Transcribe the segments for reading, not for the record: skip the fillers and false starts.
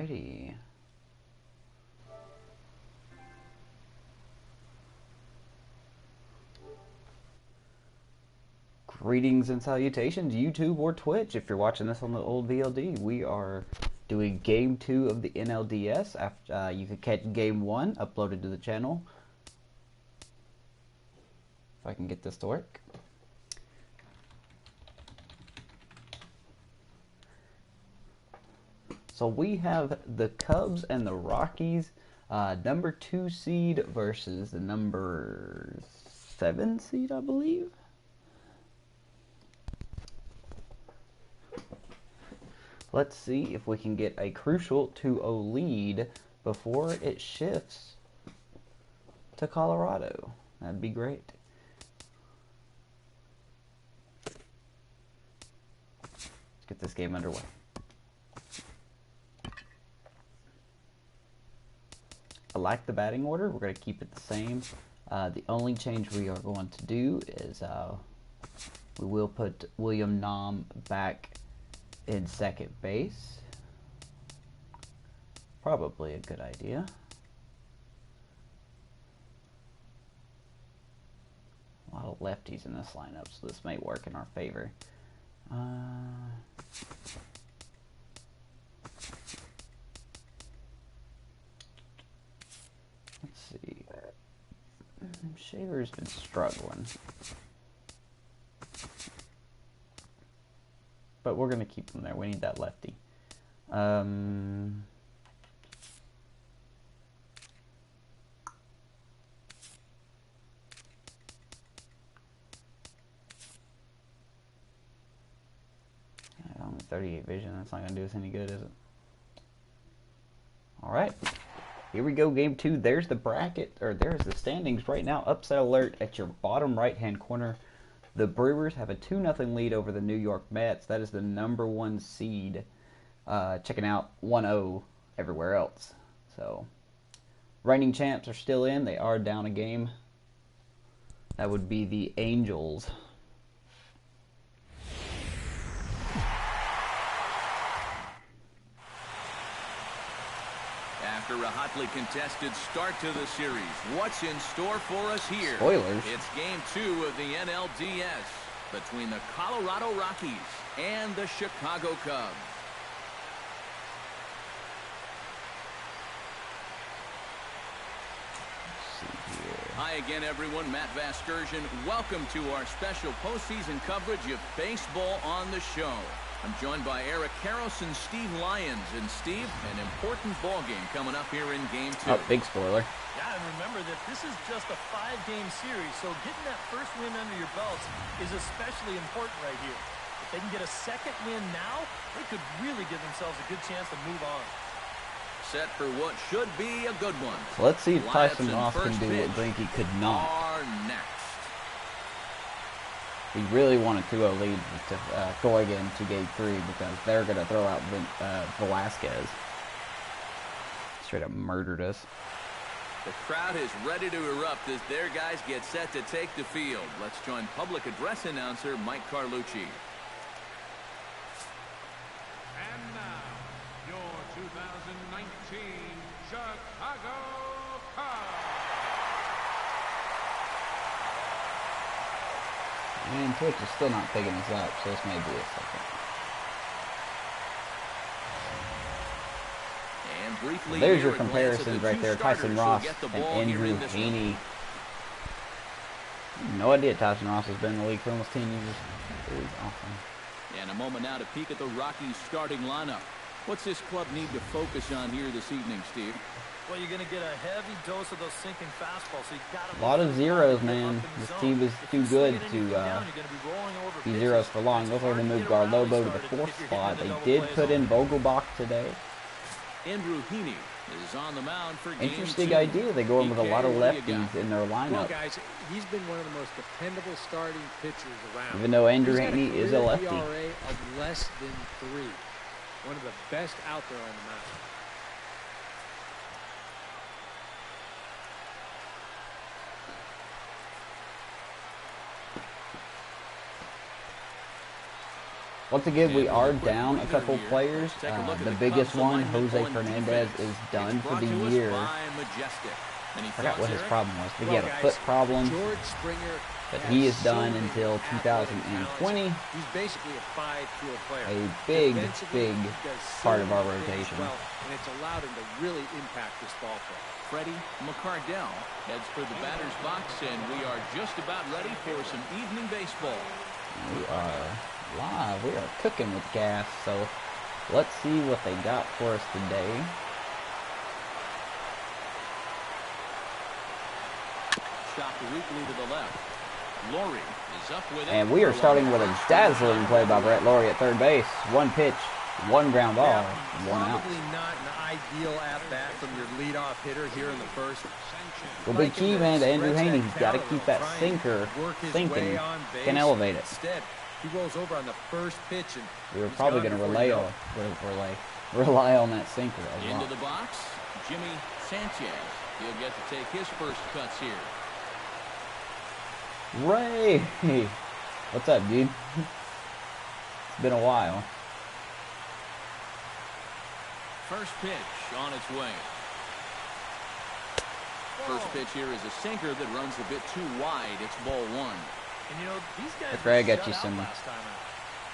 Alrighty. Greetings and salutations, YouTube or Twitch. If you're watching this on the old VLD, we are doing Game 2 of the NLDS. After you can catch Game 1 uploaded to the channel. If I can get this to work. So we have the Cubs and the Rockies, number 2 seed versus the number 7 seed, I believe. Let's see if we can get a crucial 2-0 lead before it shifts to Colorado. That'd be great. Let's get this game underway. I like the batting order. We're going to keep it the same. The only change we are going to do is we will put William Nam back in second base. Probably a good idea. A lot of lefties in this lineup, so this may work in our favor. Let's see. Shaver's been struggling. But we're going to keep him there. We need that lefty. I only 38 vision. That's not going to do us any good, is it? Alright. Here we go, Game 2. There's the bracket, or there's the standings right now. Upset alert at your bottom right-hand corner. The Brewers have a 2-0 lead over the New York Mets. That is the number 1 seed. Checking out 1-0 everywhere else. So, reigning champs are still in. They are down a game. That would be the Angels. After a hotly contested start to the series, what's in store for us here? Spoilers. It's Game 2 of the NLDS between the Colorado Rockies and the Chicago Cubs. Hi again, everyone. Matt Vasgersian. Welcome to our special postseason coverage of baseball on the show. I'm joined by Eric Karros and Steve Lyons. And Steve, an important ball game coming up here in Game 2. Oh, big spoiler. Yeah, and remember that this is just a 5-game series, so getting that first win under your belts is especially important right here. If they can get a second win now, they could really give themselves a good chance to move on. Set for what should be a good one. Let's see if Tyson Lions Ross can do what Brinky could not. Are next. We really want a 2-0 lead to go again to Game 3 because they're going to throw out Velasquez. Straight up murdered us. The crowd is ready to erupt as their guys get set to take the field. Let's join public address announcer Mike Carlucci. And now, your 2019 Chicago Cubs. And Twitch is still not picking us up, so this may be a second. And briefly, There's your comparisons right there. Tyson Ross and Andrew Haney. No idea Tyson Ross has been in the league for almost 10 years. It is awesome. And a moment now to peek at the Rockies starting lineup. What's this club need to focus on here this evening, Steve? Well, you're going to get a heavy dose of those sinking fastballs, so you got to... A lot of zeros, man. This team is too good to be zeros for long. They're going to move Garlobo to the 4th spot. They did put in Vogelbach today. Andrew Haney is on the mound for Game 2. Interesting idea. They go in with a lot of lefties in their lineup. Well, guys, he's been one of the most dependable starting pitchers around. Even though Andrew Haney is a lefty. ERA of less than 3. One of the best out there on the mound. Once again, we And are with a quick down a breather couple here, players. take a look at The the biggest Cubs one, alignment Jose on Fernandez, defense. is done It's for the brought to us year. by Majestic. Any I forgot what thoughts, his Eric? problem was. But he Well, had a guys, foot problem, George Springer but has he is so done many until athletic 2020. talents. He's basically a 5-tool player. A big, Defensively, big he does so part of our many things rotation. well, and it's allowed him to really impact this ball club. Freddie McCardell heads for the batter's box, and we are just about ready for some evening baseball. We are live. We are cooking with gas. So let's see what they got for us today. Shot weakly to the left. Laurie is up with it. And we are starting with a dazzling play by Brett Laurie at third base. One pitch, one ground ball, one out. Probably not an ideal at-bat from your leadoff hitter here in the first. Well, big key man to Andrew Haney. He's got to keep that sinker sinking. Can elevate it. Instead, he rolls over on the first pitch, and We were he's probably gone going to before you rely on that sinker a Into lot. the box, Jimmy Sanchez. He'll get to take his first cuts here. Ray, what's up, dude? It's been a while. First pitch on its way. First pitch here is a sinker that runs a bit too wide. It's ball one. And you know, these guys That's where I were got shut you out some- last time out.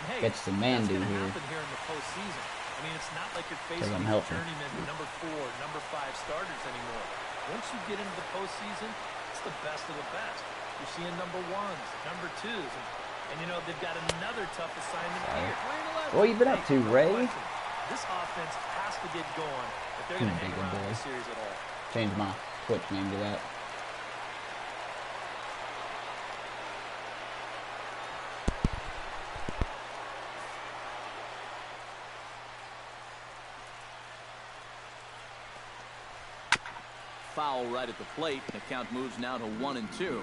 And hey, Get some man that's do gonna here. happen here in the postseason. I mean, it's not like you're facing I'm these helping. journeyman number 4, number 5 starters anymore. Once you get into the postseason, it's the best of the best. You're seeing number 1s, number 2s, and you know, they've got another tough assignment here. What you been up to, Ray? This offense has to get going if they're going to hang Big around boy. in the series at all. Change my Twitch name to that. Foul right at the plate. The count moves now to 1-2.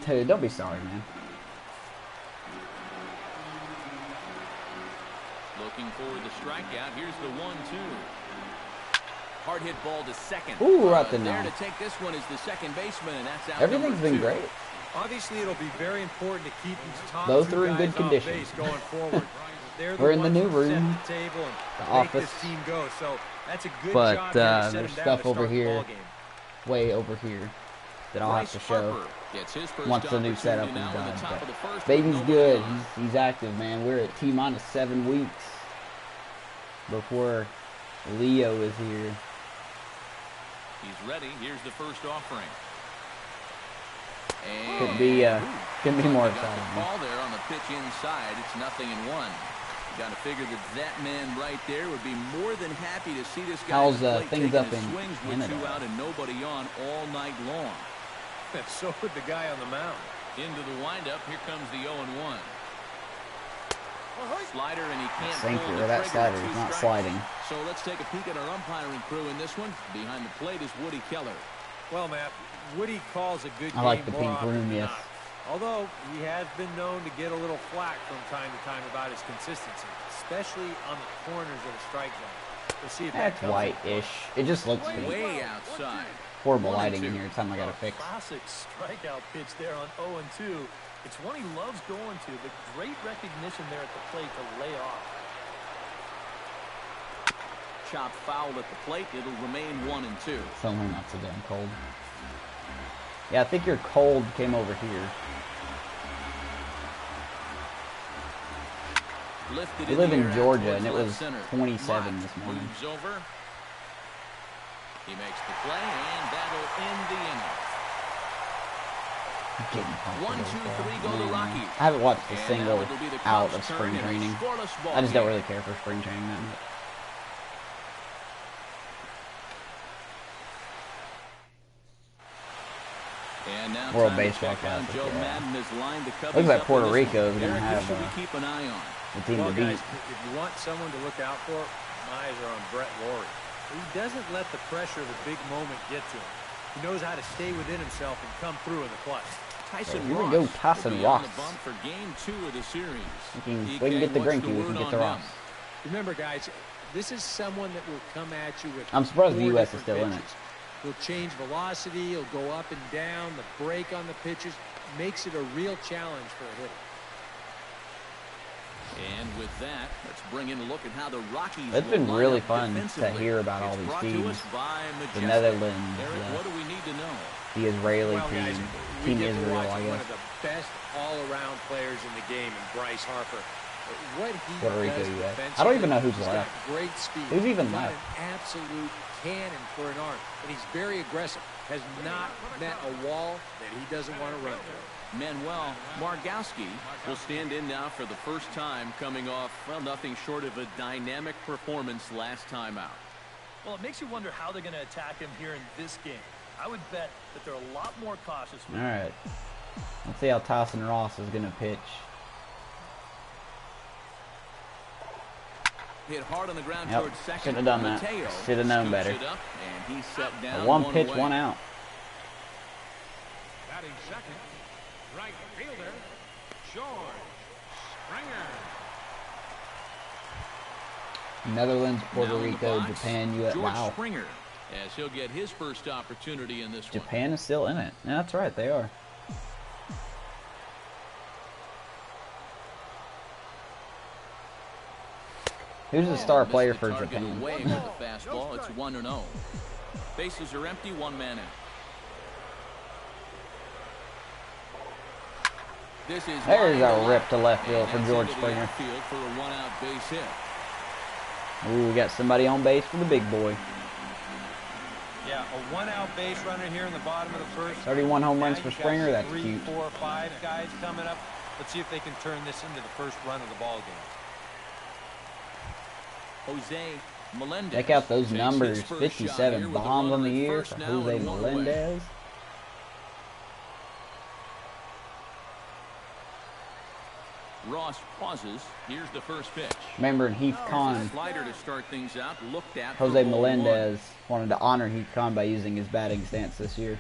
Dude, don't be sorry, man. Looking for the strikeout. Here's the 1-2. Hard hit ball to second. Ooh, we're up to There now. to take this one is the second baseman, and that's out. Everything's number been 2. great. Obviously, it'll be very important to keep these top Both two are in guys good off condition. base going forward. They're We're in the ones new who set room, the table and the make office. this team go. So that's a good But, job here to set there's them down stuff to over start the here. ball game. Way over here that I'll have to Bryce show Harper gets his first once the new opportunity setup is now in done. the top But of the first with baby's nobody good. on. He's active, man. We're at T-minus 7 weeks before Leo is here. He's ready. Here's the first offering. Could be more Got exciting. the ball there on the pitch inside. It's 0-1. You got to figure that man right there would be more than happy to see this guy How's, at the plate things taking up his in swings with Canada? 2 out and nobody on all night long. And so would the guy on the mound. Into the windup. Here comes the 0-1. Slider, and he can't Sinker, pull the that trigger. slider is 2 not strikes. sliding. So let's take a peek at our umpiring crew in this one. Behind the plate is Woody Keller. Well, Matt, Woody calls a good I like game the more pink often room, than yes. not. Although he has been known to get a little flack from time to time about his consistency, especially on the corners of the strike zone. We'll see if that That's comes into white-ish. It just looks Way fake. outside. Horrible 1-2. lighting in here. It's something I gotta fix. Classic strikeout pitch there on 0-2. It's one he loves going to, but great recognition there at the plate to lay off. Chop foul at the plate. It'll remain 1-2. It's only not so damn cold. Yeah, I think your cold came over here. Lifted We live the in air out Georgia, towards and it left was center. 27 Mott this morning. moves over. He makes the play, and that'll end the inning. Getting pumped 1, with 2, this 3 ball. go the Man, Rockies. I haven't watched a And single now it'll be the out Cubs' of turn spring in a training. scoreless ball I just don't game. really care for spring training that much. And now World time to Baseball check on Classic, Joe yeah. Madden has lined the Cubbies Looks like up Puerto in this Rico one. is gonna Eric, have who should a- we keep an eye on? The team Well, to beat. guys, if you want someone to look out for, my eyes are on Brett Laurie. He doesn't let the pressure of the big moment get to him. He knows how to stay within himself and come through in the clutch. Tyson Here we Ross go, will Tyson be on the Ross. bump for game 2 of the series. We can DK, get the what's Grinky, we word can get on the him? Ross. Remember, guys, this is someone that will come at you with I'm surprised the 4 US is different still in it. pitches. He'll change velocity, he'll go up and down, the break on the pitches makes it a real challenge for a hitter. And with that, let's bring in a look at how the Rockies. It's been really fun to hear about all It's these brought to teams. us by The Majestic. Netherlands, Eric, what do we need to know? the Israeli Well, guys, team, we Team get to Israel, watch I one guess. of the best all-around players in the game in Bryce Harper. What he Puerto Rico, does US. defensively, I don't even know who's he's left. got great speed. Who's even He's got left? an absolute cannon for an arm, and he's very aggressive. Has not met a wall that he doesn't want to run through. Manuel Margowski will stand in now for the first time, coming off, well, nothing short of a dynamic performance last time out. Well, it makes you wonder how they're going to attack him here in this game. I would bet that they're a lot more cautious with All him. right. Let's see how Tyson Ross is going to pitch. Hit hard on the ground Yep, towards second. should have done that. Mateo Should have known scoops better. it up, and he's set down One pitch, away. one out. Batting second, right fielder, George Springer. Netherlands, Puerto Now in the Rico, box, Japan, US. George Wow. Springer, as he'll get his first opportunity in this one. Japan is still in it. Yeah, that's right, they are. Who's the star Missed player the for target Japan? away with the fastball. It's 1-0. Bases are empty, one man out. This is There's line a rip to left field for and George that's into the Springer. outfield for a one-out base hit. Ooh, we got somebody on base for the big boy. Yeah, a one-out base runner here in the bottom of the first. 31 home runs Now for you've got Springer. That's 3, cute. 4, 5 guys coming up. Let's see if they can turn this into the first run of the ball game. Jose Melendez. Check out those takes his numbers. first shot 57 here with a bombs on runner the at year first for now Jose and one away. Melendez. Ross pauses. Here's the first pitch. Remember in Heath Here's a Con, slider to start things out. Looked at for Jose ball Melendez wanted to honor Heath Con by using his batting stance this year.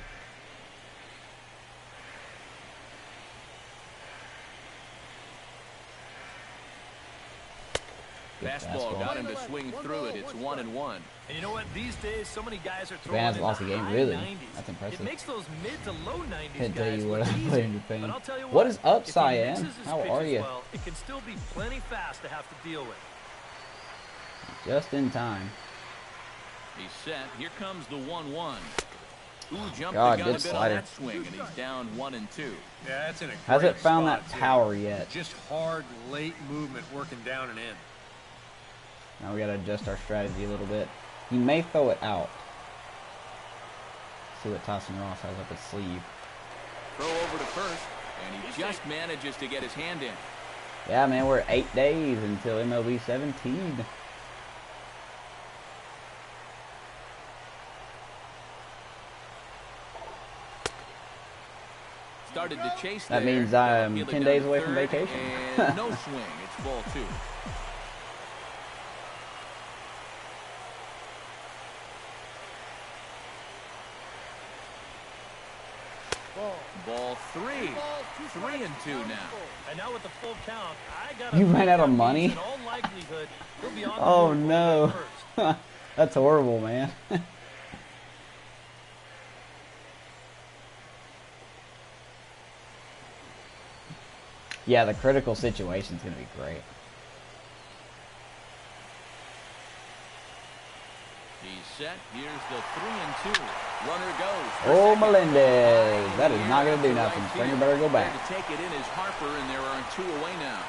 Good Fastball got him to swing through it. It's 1-1. And you know what? These days, so many guys are throwing Japan has in lost the a game, high really? 90s. That's impressive. It makes those mid to low 90s Can't tell guys you what look I easy. played in Japan. But I'll tell you What is up, if he Cyan? mixes his How pitches are you? well, it can still be plenty fast to have to deal with. Just in time. He's set. Here comes the 1-1. Ooh, jumped God, the gun a good bit slider. on that swing, and he's down 1-2. Yeah, that's in a Hasn't great found spot, that too. power yet. Just hard, late movement working down and in. Now we got to adjust our strategy a little bit. He may throw it out. See what Tyson Ross has up his sleeve. Throw over to first, and he just manages to get his hand in. Yeah, man, we're 8 days until MLB 17. Started to chase That there. means I'm Fielded 10 down days to away from third, vacation. And no swing. It's ball 2. Ball 3. 3-2 now. And now with the full count, I got You ran out of money? In all likelihood, he'll be on the Oh board no. first. That's horrible, man. Yeah, the critical situation's going to be great. He's set. Here's the 3-2. Runner goes. for Oh, second. Melendez. That is High not going to do in the nothing. right Springer field. better go There back. to take it in is Harper, and there are 2 away now.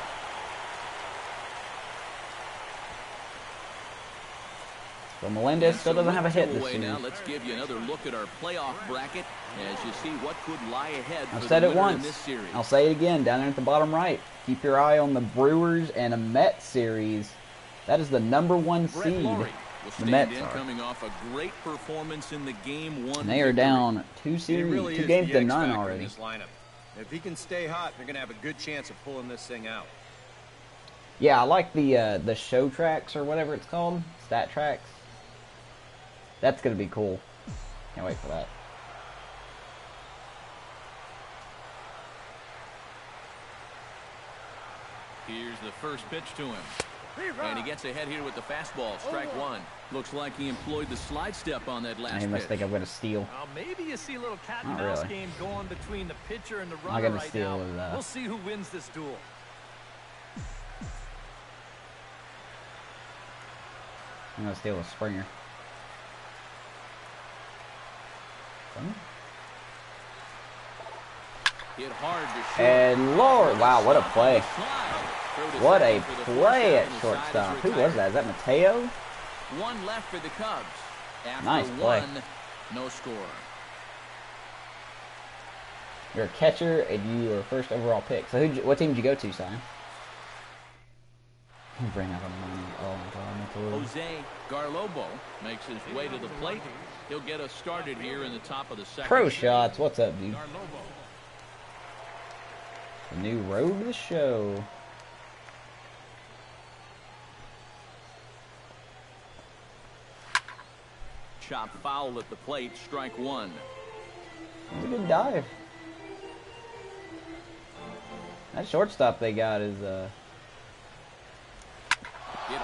So Melendez still doesn't have a hit this away now. series. Let's give you another look at our playoff bracket as you see what could lie ahead for I've the said it winner in once. this series. I'll say it again down there at the bottom right. Keep your eye on the Brewers and a Mets series. That is the #1 Brett seed. Laurie will The stand Mets in, are. coming off a great performance in the Game 1 And they are victory. down 2 He series, really 2 is games the to X none factor in already. this lineup. If he can stay hot, they're going to have a good chance of pulling this thing out. Yeah, I like the show tracks or whatever it's called, stat tracks. That's gonna be cool. Can't wait for that. Here's the first pitch to him. And he gets ahead here with the fastball. Strike 1. Looks like he employed the slide step on that last He must pitch. think I'm gonna steal. Well, maybe you see a little cat and Not mouse really. game going between the pitcher and the Not runner gonna right steal now. with, We'll see who wins this duel. I'm gonna steal a Springer. Hit hard to short. And Lord, wow, what a play! What a play at shortstop. Who was that? Is that Mateo? One left for the Cubs. After Nice play. one, no score. You're a catcher, and you were first overall pick. So, what team did you go to, Simon? Bring out the money. Oh my God, Mateo. Jose Garlobo makes his way to the plate. He'll get us started here in the top of the second. Pro Shots, what's up, dude? The new road to the show. Chop foul at the plate, strike one. That's a good dive. That shortstop they got is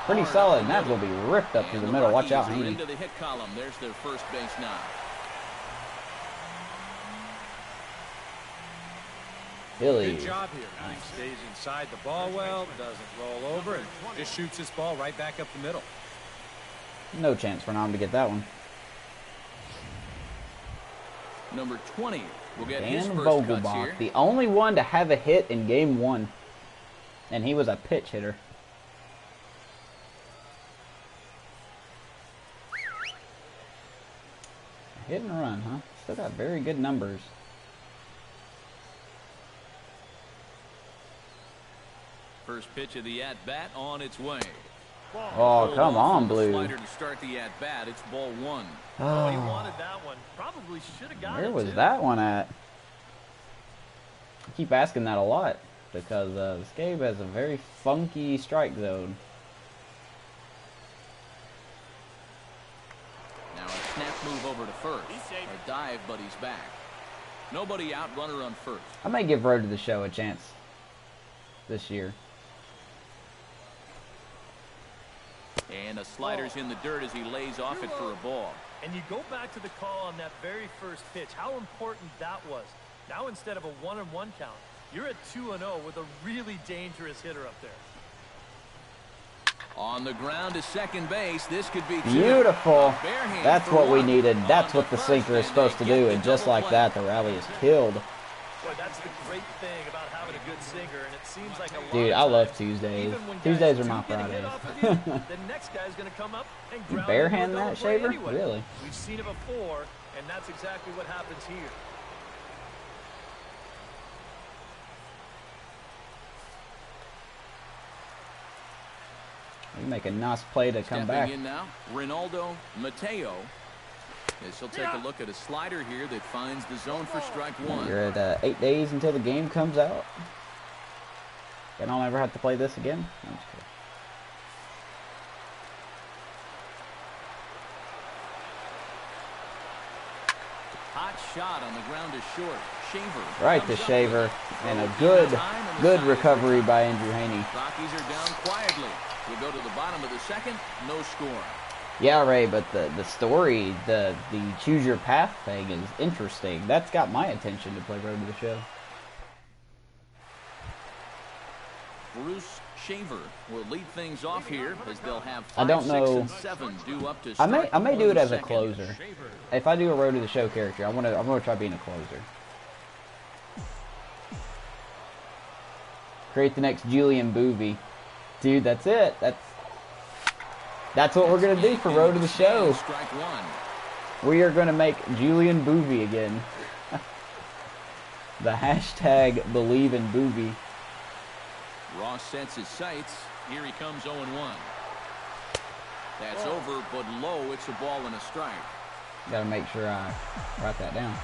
pretty solid, and that's gonna be ripped up through the middle. Watch out, Haney. Into the hit column. There's their first base now. Billy. Good job here. He stays inside the ball well, doesn't roll over, and just shoots this ball right back up the middle. No chance for Nam to get that one. Number 20 will get his Dan first cuts here. Vogelbach, the only one to have a hit in game one, and he was a pitch hitter. Hit and run, huh? Still got very good numbers. First pitch of the at-bat on its way. Oh, come on, Blue. Slider to start the at-bat. It's ball one. Oh, he wanted that one. Probably should have got it. Where was too. that one at? I keep asking that a lot because this game has a very funky strike zone. Now a snap move over to first. A dive, but he's back. Nobody out, runner on first. I may give Road to the Show a chance this year. And a slider's in the dirt as he lays off it for a ball. And you go back to the call on that very first pitch, how important that was. Now instead of a 1-1 count, you're at 2-0 with a really dangerous hitter up there. On the ground to second base, this could be Beautiful. Barehand That's for what we one. needed. That's On what the to sinker is first, supposed to and they do, get and the just double like play. that, the rally is killed. Boy, that's the great thing about having a good sinker, and it seems like a lot Dude, of I love times, Tuesdays. even when guys Tuesdays are do my get a hit Fridays. off of you, the next guy's going to come up and You ground barehand into a that, double play Shaver? anyway. Really? We've seen it before, and that's exactly what happens here. You make a nice play to come back. Stepping in now, Ronaldo Mateo. As he'll take a look at a slider here that finds the zone for strike one. You're at 8 days until the game comes out. And I'll never have to play this again. No, I'm just kidding. Hot shot on the ground is short. Shaver. Right to comes up Shaver. with it. And a Throw good, in time, and the good side is recovery returned. by Andrew Haney. Rockies are down quietly. We go to the bottom of the second. No score. Yeah, Ray, but the story, the choose your path thing is interesting. That's got my attention to play Road to the Show. Bruce Shaver will lead things off here as they'll have I 5, don't 6, know. and 7 due up to I start may for do it the as a second. closer. If I do a Road to the Show character, I'm gonna try being a closer. Create the next Julian Boovie. Dude, that's it. That's what we're gonna do for Road to the Show. Strike one. We are gonna make Julian Boovie again. The hashtag believe in Boovie. Ross sets his sights. Here he comes 0-1. That's over, but low. It's a ball and a strike. Gotta make sure I write that down.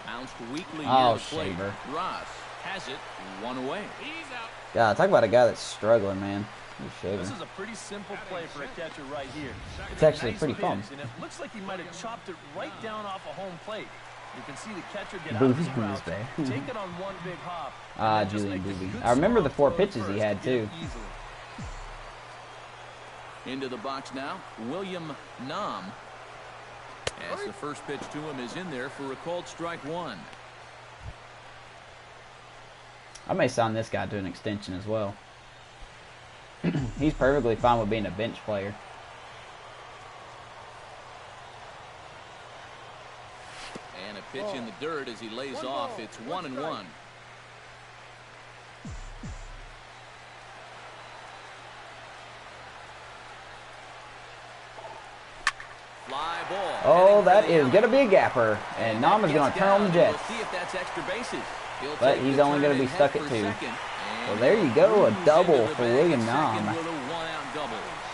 Bounced weakly Oh, near the plate. Shaver. Ross has it, one away. God, talk about a guy that's struggling, man. He's Shaver. This is a pretty simple play for a catcher right here. It's actually Nice pretty pitch, fun. and it looks like he might have chopped it right down off a home plate. You can see the catcher get out Boovie's of his in his route, day. take it on one big hop. Ah, and then just Julian make a Boovie. good I remember small the 4 throw to pitches he first had, to get it too. easily. Into the box now, William Nam. As the first pitch to him is in there for a called strike one. I may sign this guy to an extension as well. He's perfectly fine with being a bench player. And a pitch in the dirt as he lays off. It's 1-1. Fly ball. Oh, that is going to be a gapper. And Nama's going to turn on the Jets. See if that's extra bases. But he's only going to be stuck at 2. Well, there you go. A double for William Nam.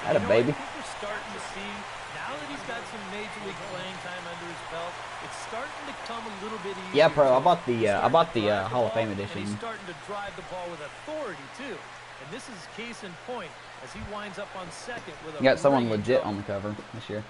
That a baby. I think we're starting to see, now that he's got some major league playing time under his belt, it's starting to come a little bit easier. Yeah, pro. I bought the Hall of Fame edition. And he's starting to drive the ball with authority, too. And this is case in point as he winds up on second with a You got someone ringing legit double. on the cover this year.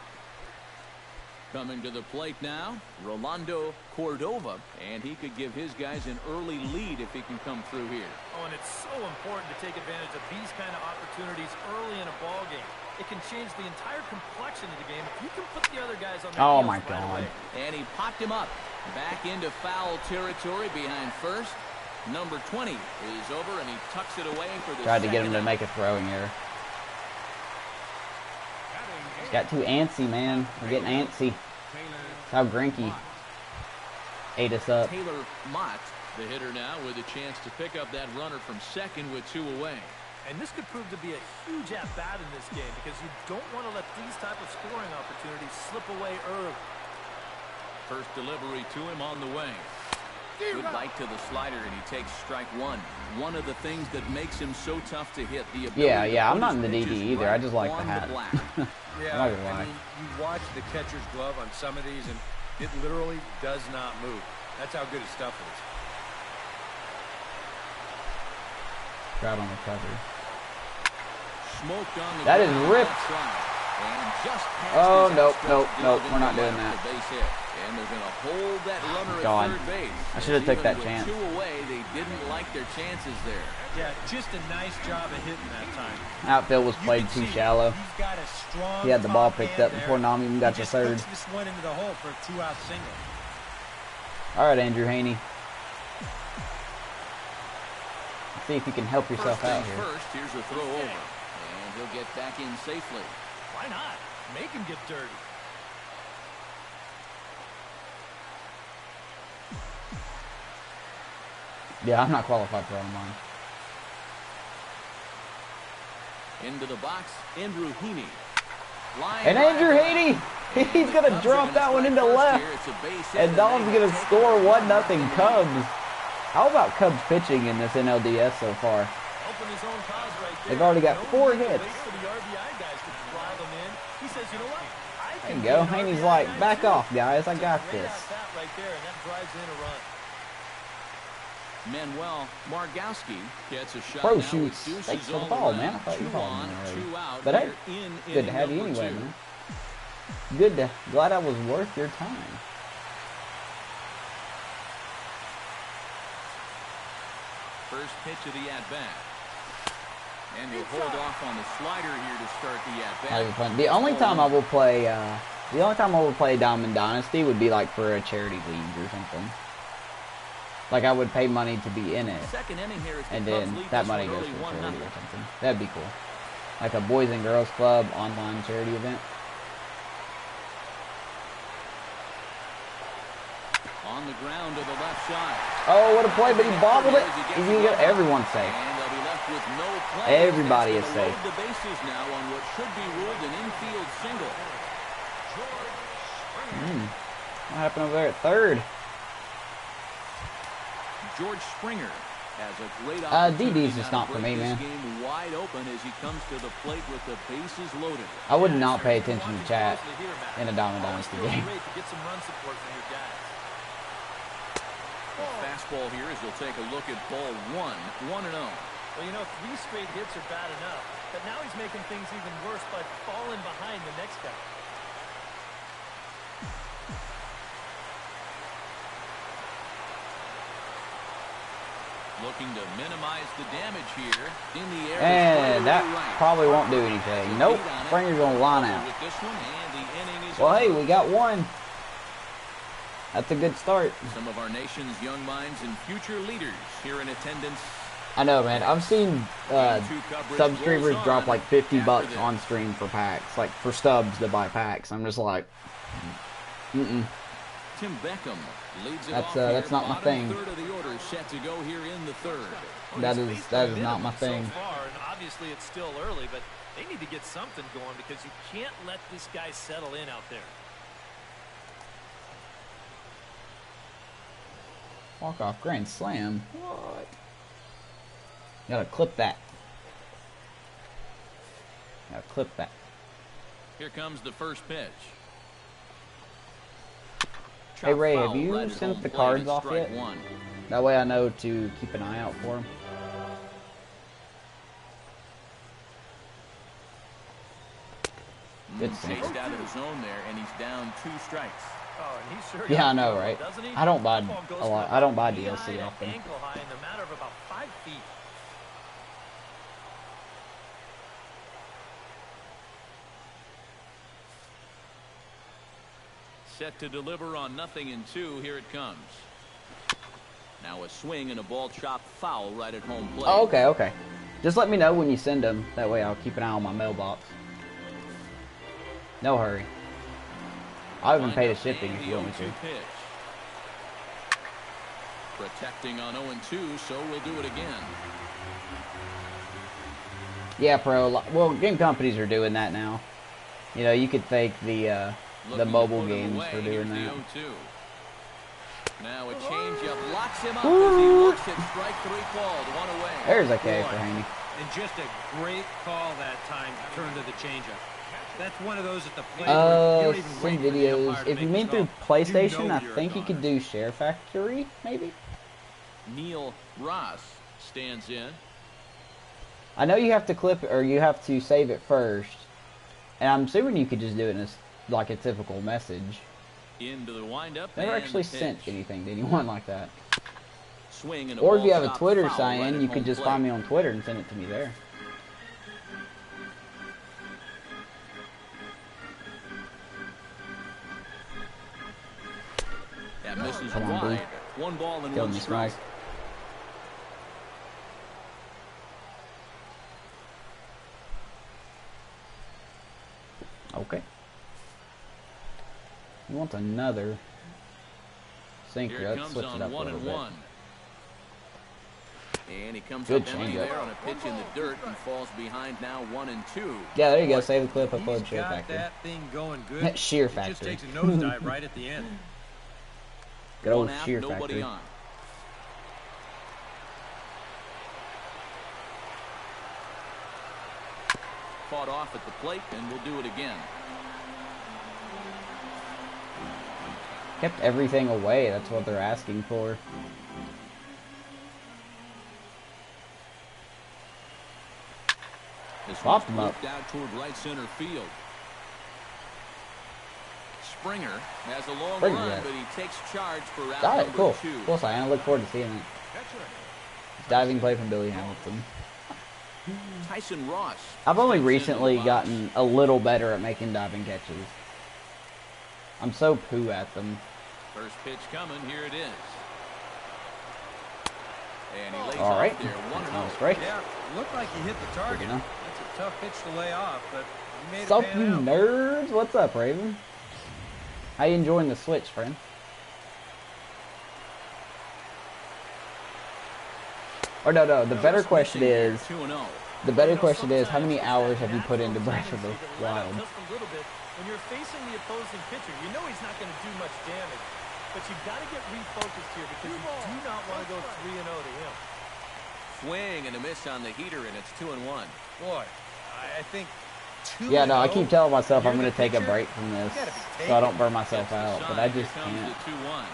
Coming to the plate now, Rolando Cordova, and he could give his guys an early lead if he can come through here. Oh, and it's so important to take advantage of these kind of opportunities early in a ball game. It can change the entire complexion of the game if you can put the other guys on their Oh heels my right God. away. And he popped him up. Back into foul territory behind first. Number 20 is over, and he tucks it away for the Tried to get him to second make a throwing error. Got too antsy, man. We're getting antsy. That's how Grinky ate us up. Taylor Mott, the hitter now, with a chance to pick up that runner from second with 2 away. And this could prove to be a huge at-bat in this game because you don't want to let these type of scoring opportunities slip away early. First delivery to him on the way. Good bite to the slider, and he takes strike 1. One of the things that makes him so tough to hit. The ability Yeah, to I'm put not his in the DD pitches either. I just like the on hat. black. Yeah, I'm not gonna lie. I mean, you watch the catcher's glove on some of these, and it literally does not move. That's how good his stuff is. Crowd on the cover. Smoked on the That is ground ripped. outside. And just past Oh, his nope, outstretched nope, glove nope, into we're not the doing left, that. a base hit. And they're going to hold that runner God. at third base. I should have took Even that with chance. 2 away, they didn't like their chances there. Yeah, just a nice job of hitting that time. Outfield was played too shallow. He's got a strong He had the ball top picked hand up before there. Nam even got He to just third. puts this one into the hole for a 2-out single. All right, Andrew Haney. Let's see if you can help yourself First out things here. first, here's a throw over. And he'll get back in safely. Why not? Make him get dirty. Yeah, I'm not qualified for all mine. Into the box, Andrew Heaney. Line And Andrew drive. Haney, And he's the gonna Cubs are drop gonna that one strike into first left. here. It's a base hit, And Dom's they gonna take score over 1-0 Cubs. How about Cubs pitching in this NLDS so far? Helping his own cause right there. They've already got No 4 need to hits. wait for the RBI guys to drive them in. He says, you know what? I There can you be go. an Haney's RBI like, guy back too." off, guys. I got Great this. at-bat right there, and that drives in a run. Manuel Margowski gets a shot Pro now shoots. with deuces Thanks for the all ball, around. man. I thought you 2 called on, me already. 2 out. But hey, Here in good to have you inning anyway, number 2. man. Good to, glad I was worth your time. First pitch of the at-bat. And he'll hold off on the slider here to start the That was at-bat. fun. The only time I will play Diamond Dynasty would be like for a charity league or something. Like I would pay money to be in it, Second inning here as the and Cubs then lead that this money one goes early to a 1-0. charity or something. That'd be cool. Like a Boys and Girls Club online charity event. On the ground to the left side. Oh, what a play, but he bobbled it. He's gonna get everyone safe. And they'll be left with no play. Everybody That's is gonna safe. load the bases now on what should be ruled an infield single. What happened over there at third? George Springer has a great DD's opportunity just now not to for break me, this man. game wide open as he comes to the plate with the bases loaded. I would not pay attention to chat Closely here, Matt. in a Diamond Always Dynasty feels game. great to get some run support from your guys. Fastball here as he'll take a look at ball 1, 1-0. Well, you know, 3 straight hits are bad enough, but now he's making things even worse by falling behind the next guy. Looking to minimize the damage here in the air. And that probably won't do anything. Nope. Springer's gonna line out. With this one, and the inning is Well, hey, over. we got one. That's a good start. Some of our nation's young minds and future leaders here in attendance I know, man. I've seen sub streamers drop like $50 after on stream for packs, like for stubs to buy packs. I'm just like, Tim Beckham leads it off that's here. not my Bottom thing. third of the order set to go here in the third. That is not my thing. So far, and obviously it's still early, but they need to get something going because you can't let this guy settle in out there. Walk off grand slam. What? Gotta clip that. Gotta clip that. Here comes the first pitch. Hey Ray, Chop have foul you right at sent home the plate. cards It's off strike yet? one. That way I know to keep an eye out for them. Good Chased save. out of the zone there, and he's down 2 strikes. Oh, and he sure Yeah, I got know, through, right? doesn't he? I don't buy Ball goes a lot. from I don't buy knee high DLC to often. ankle high in a matter of about 5 feet. Set to deliver on 0-2. Here it comes. Now a swing and a ball chopped foul right at home plate. Oh, okay, okay. Just let me know when you send them. That way I'll keep an eye on my mailbox. No hurry. I'll even pay the shipping if you want me to. Pitch. Protecting on 0-2, so we'll do it again. Yeah, pro. Well, game companies are doing that now. You know, you could thank the mobile games for doing that. Now a changeup locks him up as he works it. Strike 3 called, 1 away. There's a K for Haney. And just a great call that time to turn to the changeup. That's one of those at the plate where you don't even Some wait for the umpire videos. to If you make mean his through call. PlayStation, You know I you're think a you could do Share Factory, maybe. Neil Ross stands in. I know you have to clip it, or you have to save it first. And I'm assuming you could just do it as like a typical message. Into the windup. Never and actually the pitch. sent anything to anyone like that. Swing and a Or if ball you have a chopped Twitter foul sign right in, at you home could just plate. find me on Twitter and send it to me there. That misses Come on, wide. Boo. 1 ball and Kill 1 me, strike. Smalls. Okay. He wants another sinker. Here it Let's comes switch it on up a 1 little and bit. 1. And he comes Good up empty changeup. there on a pitch in the dirt and falls behind now 1-2. Yeah, there you go. Save the clip, upload He's Sheer got Factory. that thing going good. Sheer It just Factory. takes a nosedive right at the end. Good old 1 out, Sheer nobody Factory. on. Fought off at the plate, and we'll do it again. Kept everything away. That's what they're asking for. This Popped one's him up. moved out toward right center field. Springer has a long Springer, run, yeah. but he takes charge for out Got it. number Cool. 2. Cool sign. I look forward to seeing it. Diving play from Billy Hamilton. Tyson Ross. I've only steps into recently the box. gotten a little better at making diving catches. I'm so poo at them. First pitch coming. Here it is. And he lays All off right. there. 1-0. That was great. Yeah, looked like he hit the target. Good enough. That's a tough pitch to lay off, but he made it Sup, pan you out. nerds? What's up, Raven? How you enjoying the Switch, friend? Or no. The better question is, 2-0. the better question is, how many hours have you put into Breath of the Wild? Just a little bit. When you're facing the opposing pitcher, you know he's not going to do much damage. But you've got to get refocused here because you do not want to go 3-0 to him. Swing and a miss on the heater, and it's 2-1. Boy, I think 2-0. Yeah, no, I keep telling myself I'm You're going the to take a pitcher, break from this you gotta be so I taking don't burn myself out, but I just Here comes can't. the 2-1.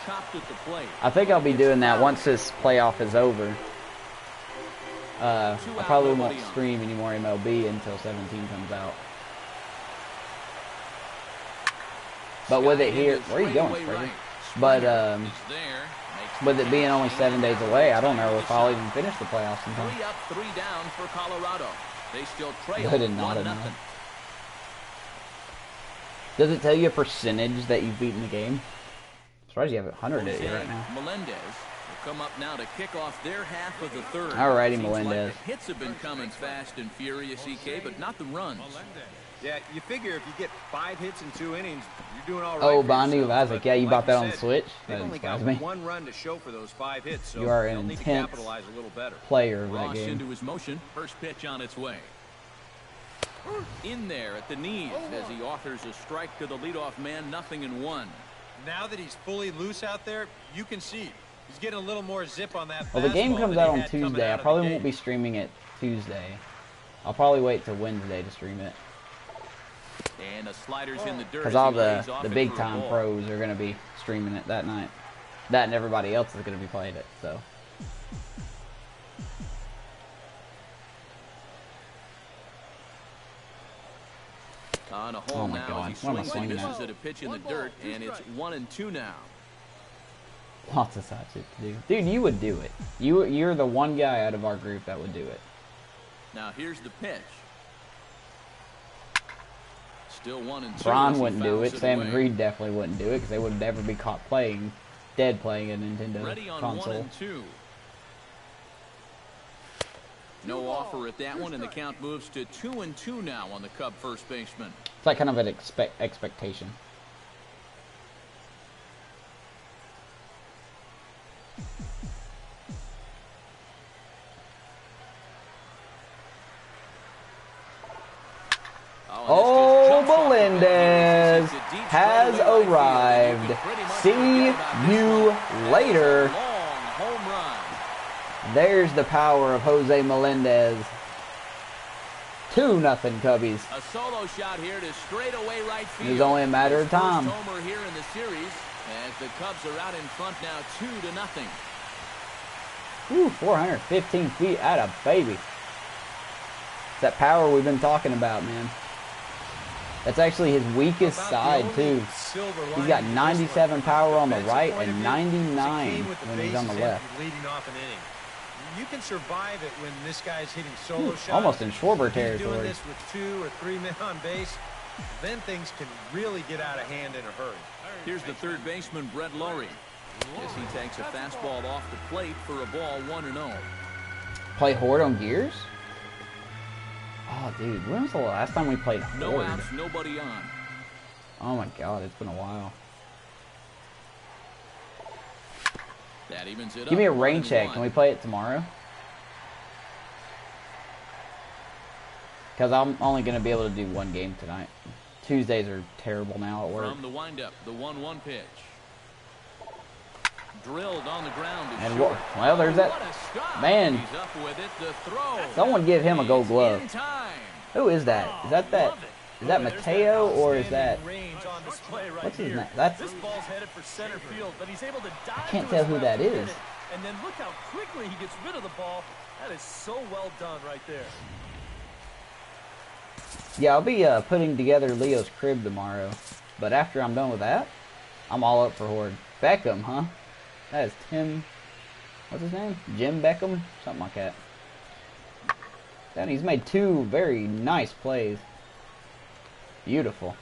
Chopped at the plate. I think I'll be doing that once this playoff is over. I probably won't stream any more MLB until 17 comes out. But with it here, where are you going, Fraser? But with it being only 7 days away, I don't know if I'll even finish the playoffs in time. 3 up, 3 down for Colorado. They still trail Good and not 1-0. enough. Does it tell you a percentage that you've beaten the game? I'm surprised you have 100 at you right now. Melendez will come up now to kick off their half of the third. Alrighty, Seems Melendez. Like the hits have been coming fast and furious, EK, but not the runs. Yeah, you figure if you get 5 hits in 2 innings, you're doing all right. Oh, for Bondi yourself. Vazik. Yeah, you But bought that like on you the said, Switch. They've That only got surprised me. 1 run to show for those 5 hits, so You are an they'll need to intense capitalize a little better. Player of that Ross game. into his motion. First pitch on its way. In there at the knees as he offers a strike to the leadoff man, 0-1. Now that he's fully loose out there, you can see he's getting a little more zip on that. Well, the game fastball comes that out he on had coming Tuesday. I out of the probably gate. won't be streaming it Tuesday. I'll probably wait till Wednesday to stream it. And the sliders in the dirt. Because as all he lays off the it big for a time ball. pros are going to be streaming it that night. That and everybody else is going to be playing it. So. On a hole Oh my now God. as he What am I swings and swinging misses at? at a pitch in the dirt, and it's 1-2 now. Lots of side shit to do. Dude, you would do it. You're the one guy out of our group that would do it. Now here's the pitch. Still 1-2. Braun as he wouldn't do fouls it. Sam away. and Reed definitely wouldn't do it because they would never be caught playing a Nintendo Ready on console. 1-2. No offer at that one, and the count moves to 2-2 now on the Cub first baseman. It's like kind of an expectation. Oh, Melendez has arrived. See you later. Home run. There's the power of Jose Melendez. 2-0 Cubbies. A solo shot here to straightaway right field. It was only a matter of time. First homer here in the series as the Cubs are out in front now 2-0. Whew, 415 feet out of baby. It's that power we've been talking about, man. That's actually his weakest side, too. He's got 97 power on the right and 99 when he's on the left. Leading off an inning. You can survive it when this guy's hitting solo shots. Almost in Schwarber He's doing territory. this with 2 or 3 men on base. Then things can really get out of hand in a hurry. Here's the third baseman, Brett Lowry. As he takes a fastball off the plate for a ball 1-0. Play Horde on Gears? Oh, dude, when was the last time we played No Horde? outs, nobody on. Oh my God, it's been a while. That evens it up. Give me a rain check. 1-1. Can we play it tomorrow? Because I'm only going to be able to do one game tonight. Tuesdays are terrible now at work. From the windup, the 1-1 pitch. Drilled on the ground. And short. well, there's that. What a stop. Man. He's up with it to throw. Someone give him a gold He's glove. in time. Who is that? Is that Is that Mateo or is that? Range on display right What's his here. name? That's. This ball's headed for center field, but he's able to dive. I can't to tell his who left that to hit is. it. And then look how quickly he gets rid of the ball. That is so well done right there. Yeah, I'll be putting together Leo's crib tomorrow. But after I'm done with that, I'm all up for Horde. Beckham, huh? That is Tim. What's his name? Jim Beckham? Something like that. And he's made 2 very nice plays. Beautiful.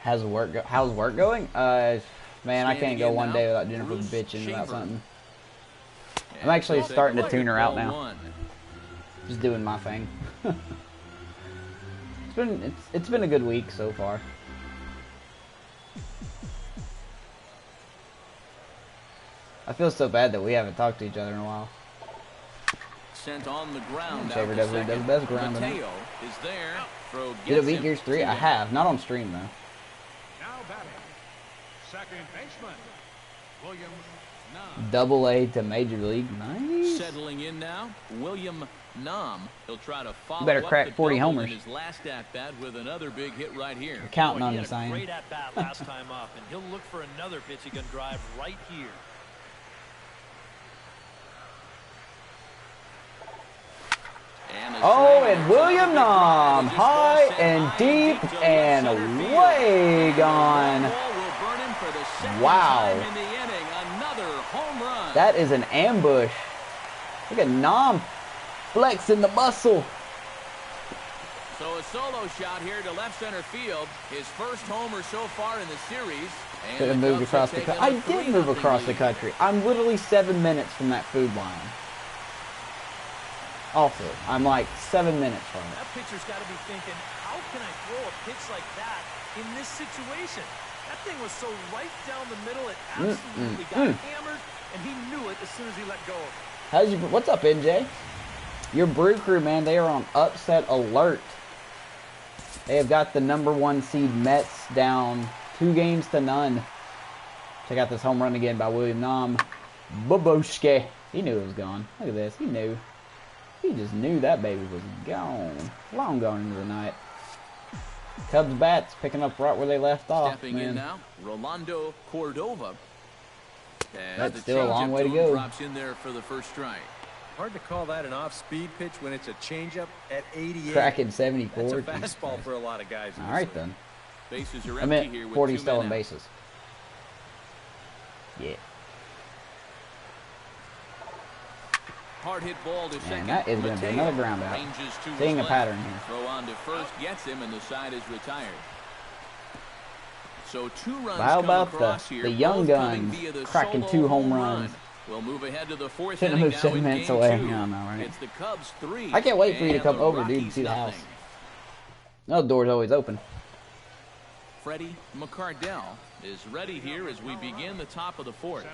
How's work going? Man, I can't go one day without Jennifer bitching about something. I'm actually starting to tune her out now. Just doing my thing. It's been a good week so far. I feel so bad that we haven't talked to each other in a while. Sent on the ground. Shaver out to definitely does second. best grounding. Mateo is there. Throw Did it gets beat him Gears 3? to I the- have. Not on stream, though. Now batting, second baseman, William Nam. Double-A to Major League. Nice. Settling in now, William Nam. He'll try to follow better up crack the 40 double homers. in his last at-bat with another big hit right here. We're counting Boy, on he you, had a Simon. great at-bat last time up, and he'll look for another pitch he can drive right here. Oh, and William Nam, high and deep and way gone. Wow. That is an ambush. Look at Nam flexing the muscle. So a solo shot here to left center field. His first homer so far in the series. Could have moved across the country. I did move across the country. I'm literally 7 minutes from that food line. Also, I'm like 7 minutes from it. That pitcher's got to be thinking, how can I throw a pitch like that in this situation? That thing was so right down the middle, it absolutely got hammered, and he knew it as soon as he let go of it. What's up, NJ? Your Brew Crew, man, they are on upset alert. They have got the #1 seed Mets down 2-0. Check out this home run again by William Nam. Boboshke. He knew it was gone. Look at this. He knew. He just knew that baby was gone. Long gone into the night. Cubs bats picking up right where they left off. Stepping in now, Rolando Cordova. That's still a long way to go. Drops in there for the first strike. Hard to call that an off-speed pitch when it's a changeup at 88. Cracking 74. That's a fastball for a lot of guys. All right, then. Bases are I empty meant here with 40 2 stolen men out. bases. Yeah. Hard hit ball to second. And that is going to be another ground out. Seeing a pattern here. Throw on to first gets him, and the side is retired. So 2 runs How come about across here, the young both coming guns via the cracking solo 2 home run. runs? We'll move ahead to the 4th Shouldn't inning have moved now 7 in minutes game away. 2. I know, right? It's the Cubs 3. I can't wait for you to and come the over, dude, to Rockies see the nothing. house. No, the door's always open. Freddie McCardell is ready here as we begin the top of the 4th.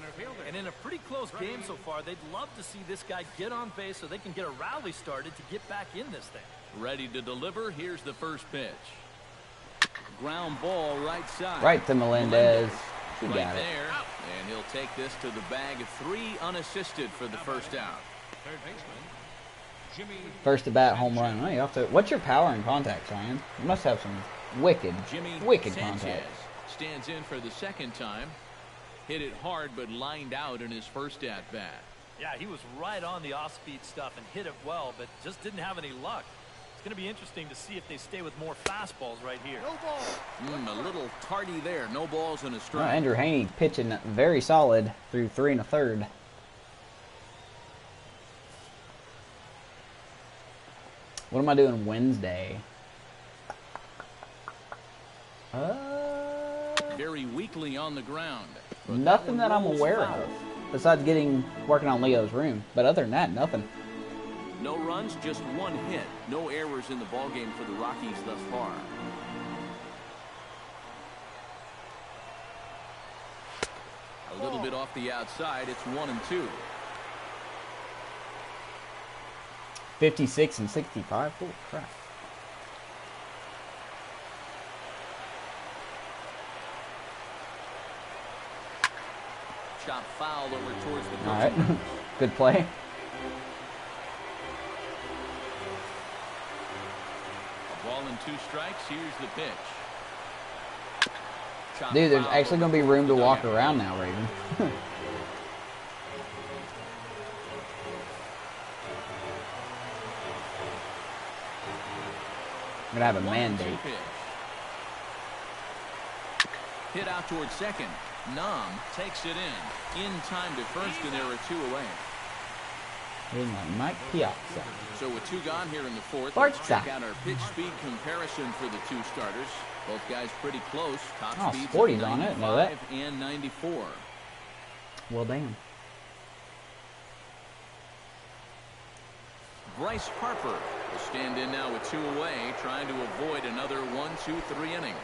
And in a pretty close game so far, they'd love to see this guy get on base so they can get a rally started to get back in this thing. Ready to deliver. Here's the first pitch. Ground ball right side. Right to Melendez. He Right got it. there. And he'll take this to the bag of 3 unassisted for the first out. Third baseman, Jimmy. First at bat, home run. Oh, you have to, what's your power and contact, Ryan? You must have some wicked Sanchez contact. stands in for the second time. Hit it hard, but lined out in his first at-bat. Yeah, he was right on the off-speed stuff and hit it well, but just didn't have any luck. It's going to be interesting to see if they stay with more fastballs right here. A little tardy there. No balls and a Oh, strike. Andrew Haney pitching very solid through 3 1/3. What am I doing Wednesday? Very weakly on the ground. But Nothing that I'm rolls aware foul. of. Besides working on Leo's room. But other than that, nothing. No runs, just 1 hit. No errors in the ballgame for the Rockies thus far. A little bit off the outside. It's 1-2. 56 and 65. Holy crap. Chop foul over towards the All right. Good play. A ball and 2 strikes. Here's the pitch. Chop Dude, there's foul actually going to be over room to the walk dugout. around now, Raven. I'm going to have a 1-2 mandate. pitch. Hit out towards second. Nam takes it in time to first, and there are 2 away. Hitting like Mike Piazza. So with 2 gone here in the 4th, Barca. let's check out our pitch speed comparison for the 2 starters. Both guys pretty close. Top Oh, speeds Sporty's of on it. Know that. 95 and 94. Well, damn. Bryce Harper will stand in now with 2 away, trying to avoid another 1-2-3 inning.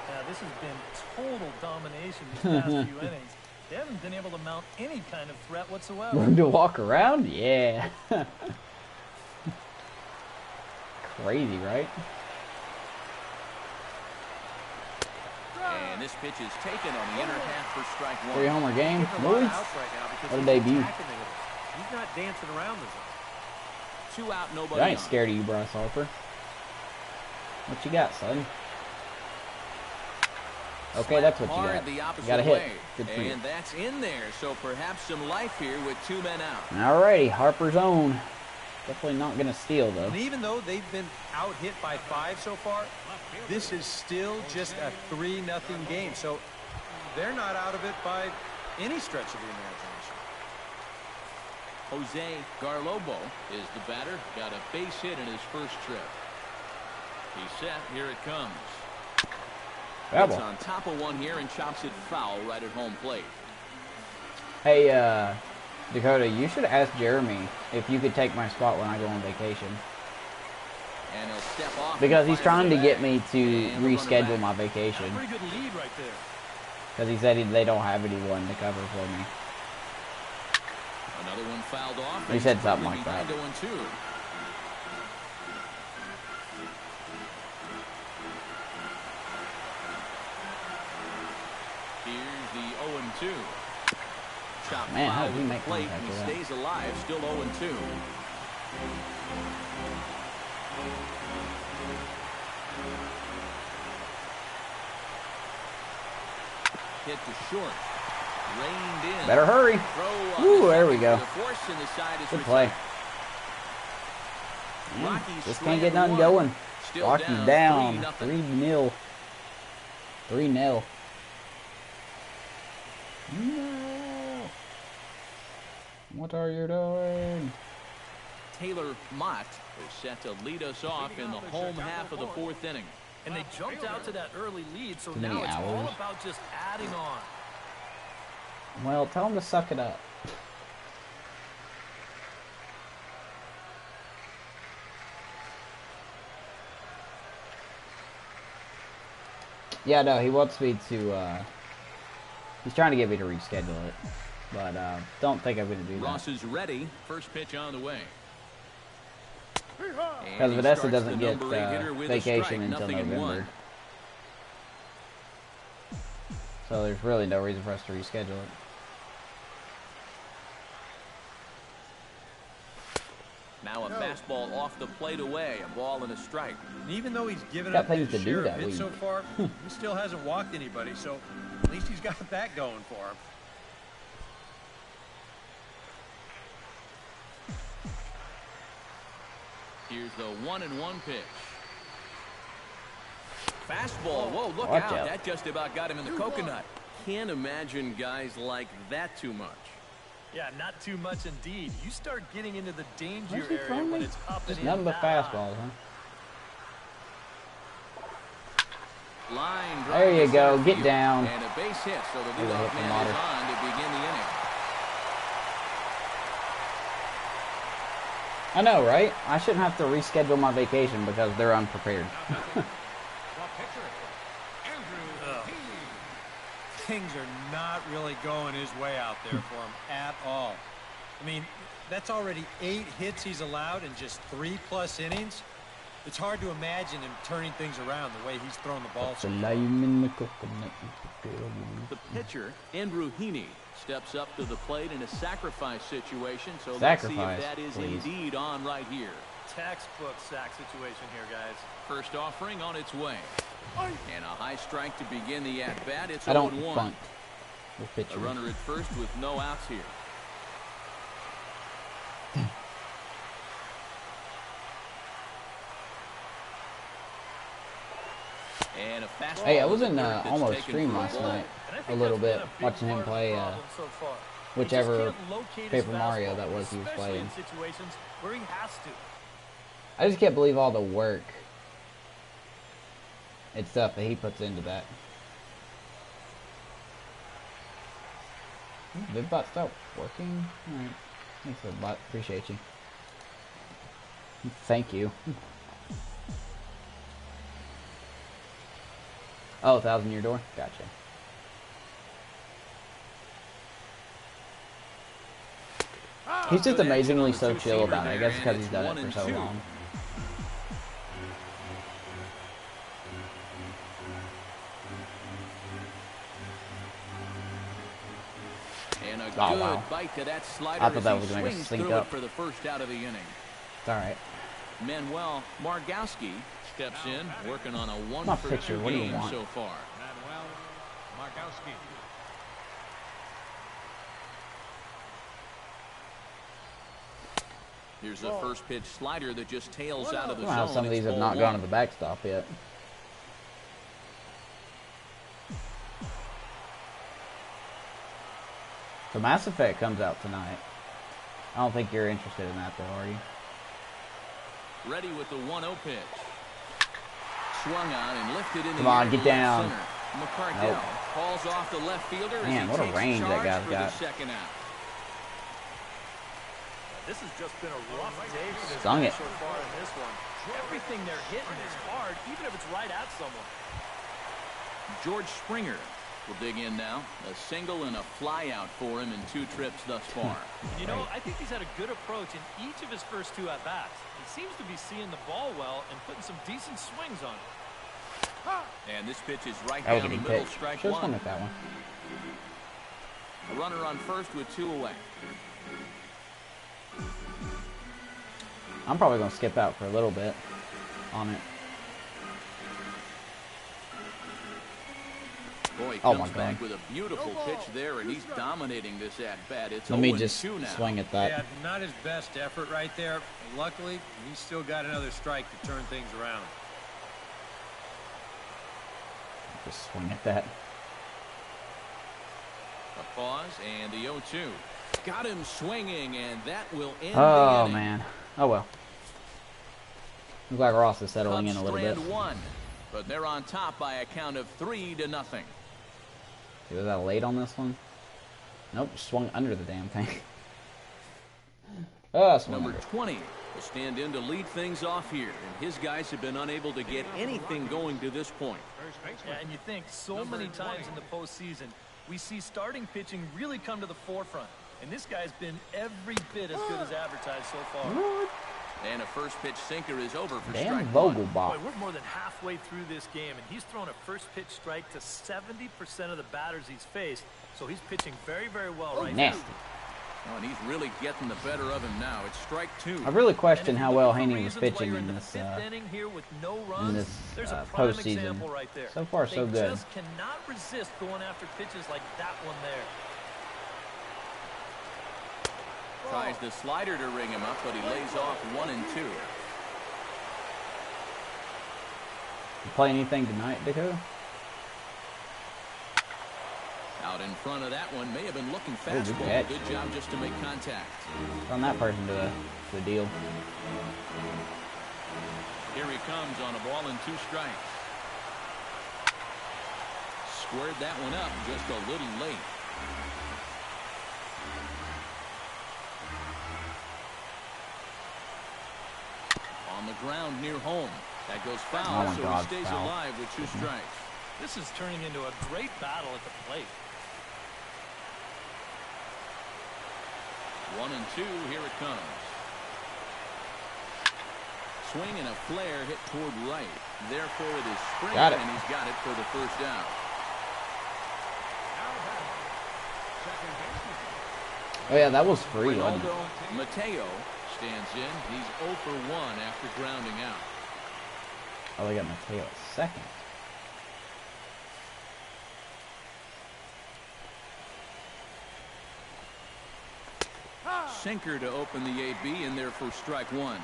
Yeah, this has been total domination these past few innings. They haven't been able to mount any kind of threat whatsoever. Room to walk around? Yeah. Crazy, right? And this pitch is taken on the inner half for strike 1. 3-homer game. Getting a lot of Boys. outs right now because What a he's debut. attacking the hitters. He's not dancing around the zone. 2 out, nobody Dude, I ain't on. scared of you, Bryce Harper. What you got, son? Okay, that's what you Hard got. the opposite Got a hit. way. Good for you. And that's in there, so perhaps some life here with 2 men out. Alrighty, Harper's own. Definitely not going to steal, though. And even though they've been out hit by 5 so far, this is still just a 3-0 game. So they're not out of it by any stretch of the imagination. Jose Garlobo is the batter. Got a base hit in his first trip. He's set. Here it comes. Bravo. It's on top of one here and chops it foul right at home plate. Hey, Dakota, you should ask Jeremy if you could take my spot when I go on vacation. And he'll step off Because he's trying to back. get me to And the runner reschedule back. my vacation. Pretty good lead right there. Because he said they don't have anyone to cover for me. Another one fouled off. He said something like that. Behind 0-2. Here's the 0-2. Chop Man, how foul did he with the make plate, contact and he with that? stays alive, still 0-2. Hit to short. Reined in. Better hurry. Throw on Ooh, the there we second go. for the force, and the side is Good retired. play. Rockies Just strand can't get nothing one. going. Still Rockies down down. 3-0. 3-0. 3-0. No. What are you doing? Taylor Mott is set to lead us off in the home half of the fourth inning. And they jumped out to that early lead, so Too many now it's all hours. about just adding on. Well, tell him to suck it up. Yeah, no, he wants me to, he's trying to get me to reschedule it. But, don't think I'm going to do Ross that. is ready. First pitch on the way. Because And he Vanessa starts doesn't the get number 8 hitter with a vacation strike, until 0-1. November. So there's really no reason for us to reschedule it. Now a fastball off the plate away. A ball and a strike. And even though he's given Got up things his to do share of that hits week. so far, he still hasn't walked anybody, so at least he's got that going for him. Here's the 1-1 pitch. Fastball. Whoa, look Watch out. out. That just about got him in the coconut. Can't imagine guys like that too much. Yeah, not too much indeed. You start getting into the danger Where's he area throwing when me? it's up Just and nothing in but that fastballs, huh? Line drive There you to go. center Get field. down. And a base hit, so the There's a hit leadoff from man is Otter. on to begin the inning. I know, right? I shouldn't have to reschedule my vacation because they're unprepared. The pitcher, Andrew Heaney. Things are not really going his way out there for him at all. I mean, that's already 8 hits he's allowed in just 3+ innings. It's hard to imagine him turning things around the way he's thrown the ball The so far. lime in the coconut. The pitcher, Andrew Heaney, steps up to the plate in a sacrifice situation. So Sacrifice, let's see if that is please. indeed on right here. textbook sack situation here, guys. First offering on its way. And a high strike to begin the at-bat. It's I don't 0-1. bunt with A pitchers. runner at first with no outs here. And a fastball Hey, I was to in third that's almost taken stream for a last ball. night. And I A think little that's been bit, a big watching him part of the play problem so far. whichever He just can't locate his Paper Mario fastball, that was he was especially playing. in situations where he has to. I just can't believe all the work and stuff that he puts into that. Vidbot stop working? Alright. Thanks, Vidbot. Appreciate you. Thank you. Oh, 1,000-year door? Gotcha. He's just Good action amazingly on the so chill two-seamer about it. I there, guess and because it's he's done it for so 1-2. long. And a Oh, good wow. bite to that slider I thought as that he was gonna swings sink through up. it for the first out of the inning. It's alright. Manuel Margowski steps in, working on a My 1-for-2 pitcher, what do you game want? so far. Manuel Margowski. Here's the first pitch slider that just tails out of the I don't know how zone. some of It's these have ball not gone to one. the backstop yet. So Mass Effect comes out tonight. I don't think you're interested in that though, are you? Ready with the 1-0 pitch. swung on and lifted in Come the on, air get to left down. center. McCardell calls off the left fielder Man, as what a he takes range that charge guy's for got. the second out. This has just been a rough day for this Stung guy it. so far in this one. Everything they're hitting is hard, even if it's right at someone. George Springer will dig in now. A single and a fly out for him in 2 trips thus far. You know, I think he's had a good approach in each of his first 2 at-bats. He seems to be seeing the ball well and putting some decent swings on it. And this pitch is right That was a down the good middle, pitch. strike Should've swung one. at that one. A runner on first with 2 away. I'm probably going to skip out for a little bit on it. Boy, he Oh, comes my back God. with a beautiful pitch there, and he's dominating this at-bat. It's Let me 0-2 just now. swing at Yeah, that. not his best effort right there. But luckily, he's still got another strike to turn things around. Just swing at that. A pause, and the 0-2. Got him swinging, and that will end Oh, the inning. man. Oh, well. Looks like Ross is settling in a little bit. Cubs strand 1, but they're on top by a count of 3-0. See, was that late on this one? Nope, swung under the damn thing. Oh, swung Number under. 20 will stand in to lead things off here, and his guys have been unable to get anything going to this point. Yeah, and you think so many times in the postseason, we see starting pitching really come to the forefront. And this guy's been every bit as good as advertised so far. And a first pitch sinker is over for Damn strike 1. Vogelbach. Boy, we're more than halfway through this game, and he's thrown a first pitch strike to 70% of the batters he's faced. So he's pitching very, very well right now. Nasty. Oh, and he's really getting the better of him now. It's strike 2. I really question And if how you're well looking for Haney was reasons why pitching you're in the this fifth inning here with no runs, there's a prime example postseason. right there. So far, so They good. just cannot resist going after pitches like that one there. Tries the slider to ring him up, but he lays off 1 and 2. You play anything tonight, Dakota? Out in front of that one, may have been looking good fastball. catch. Good job just to make contact. On that person to the deal. Here he comes on a ball and 2 strikes. Squared that one up just a little late. On the ground near home. That goes foul, Oh my so God, he stays foul. alive with 2 strikes. This is turning into a great battle at the plate. 1 and 2, here it comes. Swing and a flare hit toward right. Therefore, it is Springer, Got it. and he's got it for the first down. Oh yeah, that was free, wasn't it? Ronaldo Mateo stands in. He's 0 for 1 after grounding out. Oh, they got Mateo at second. Sinker to open the AB, in there for strike 1.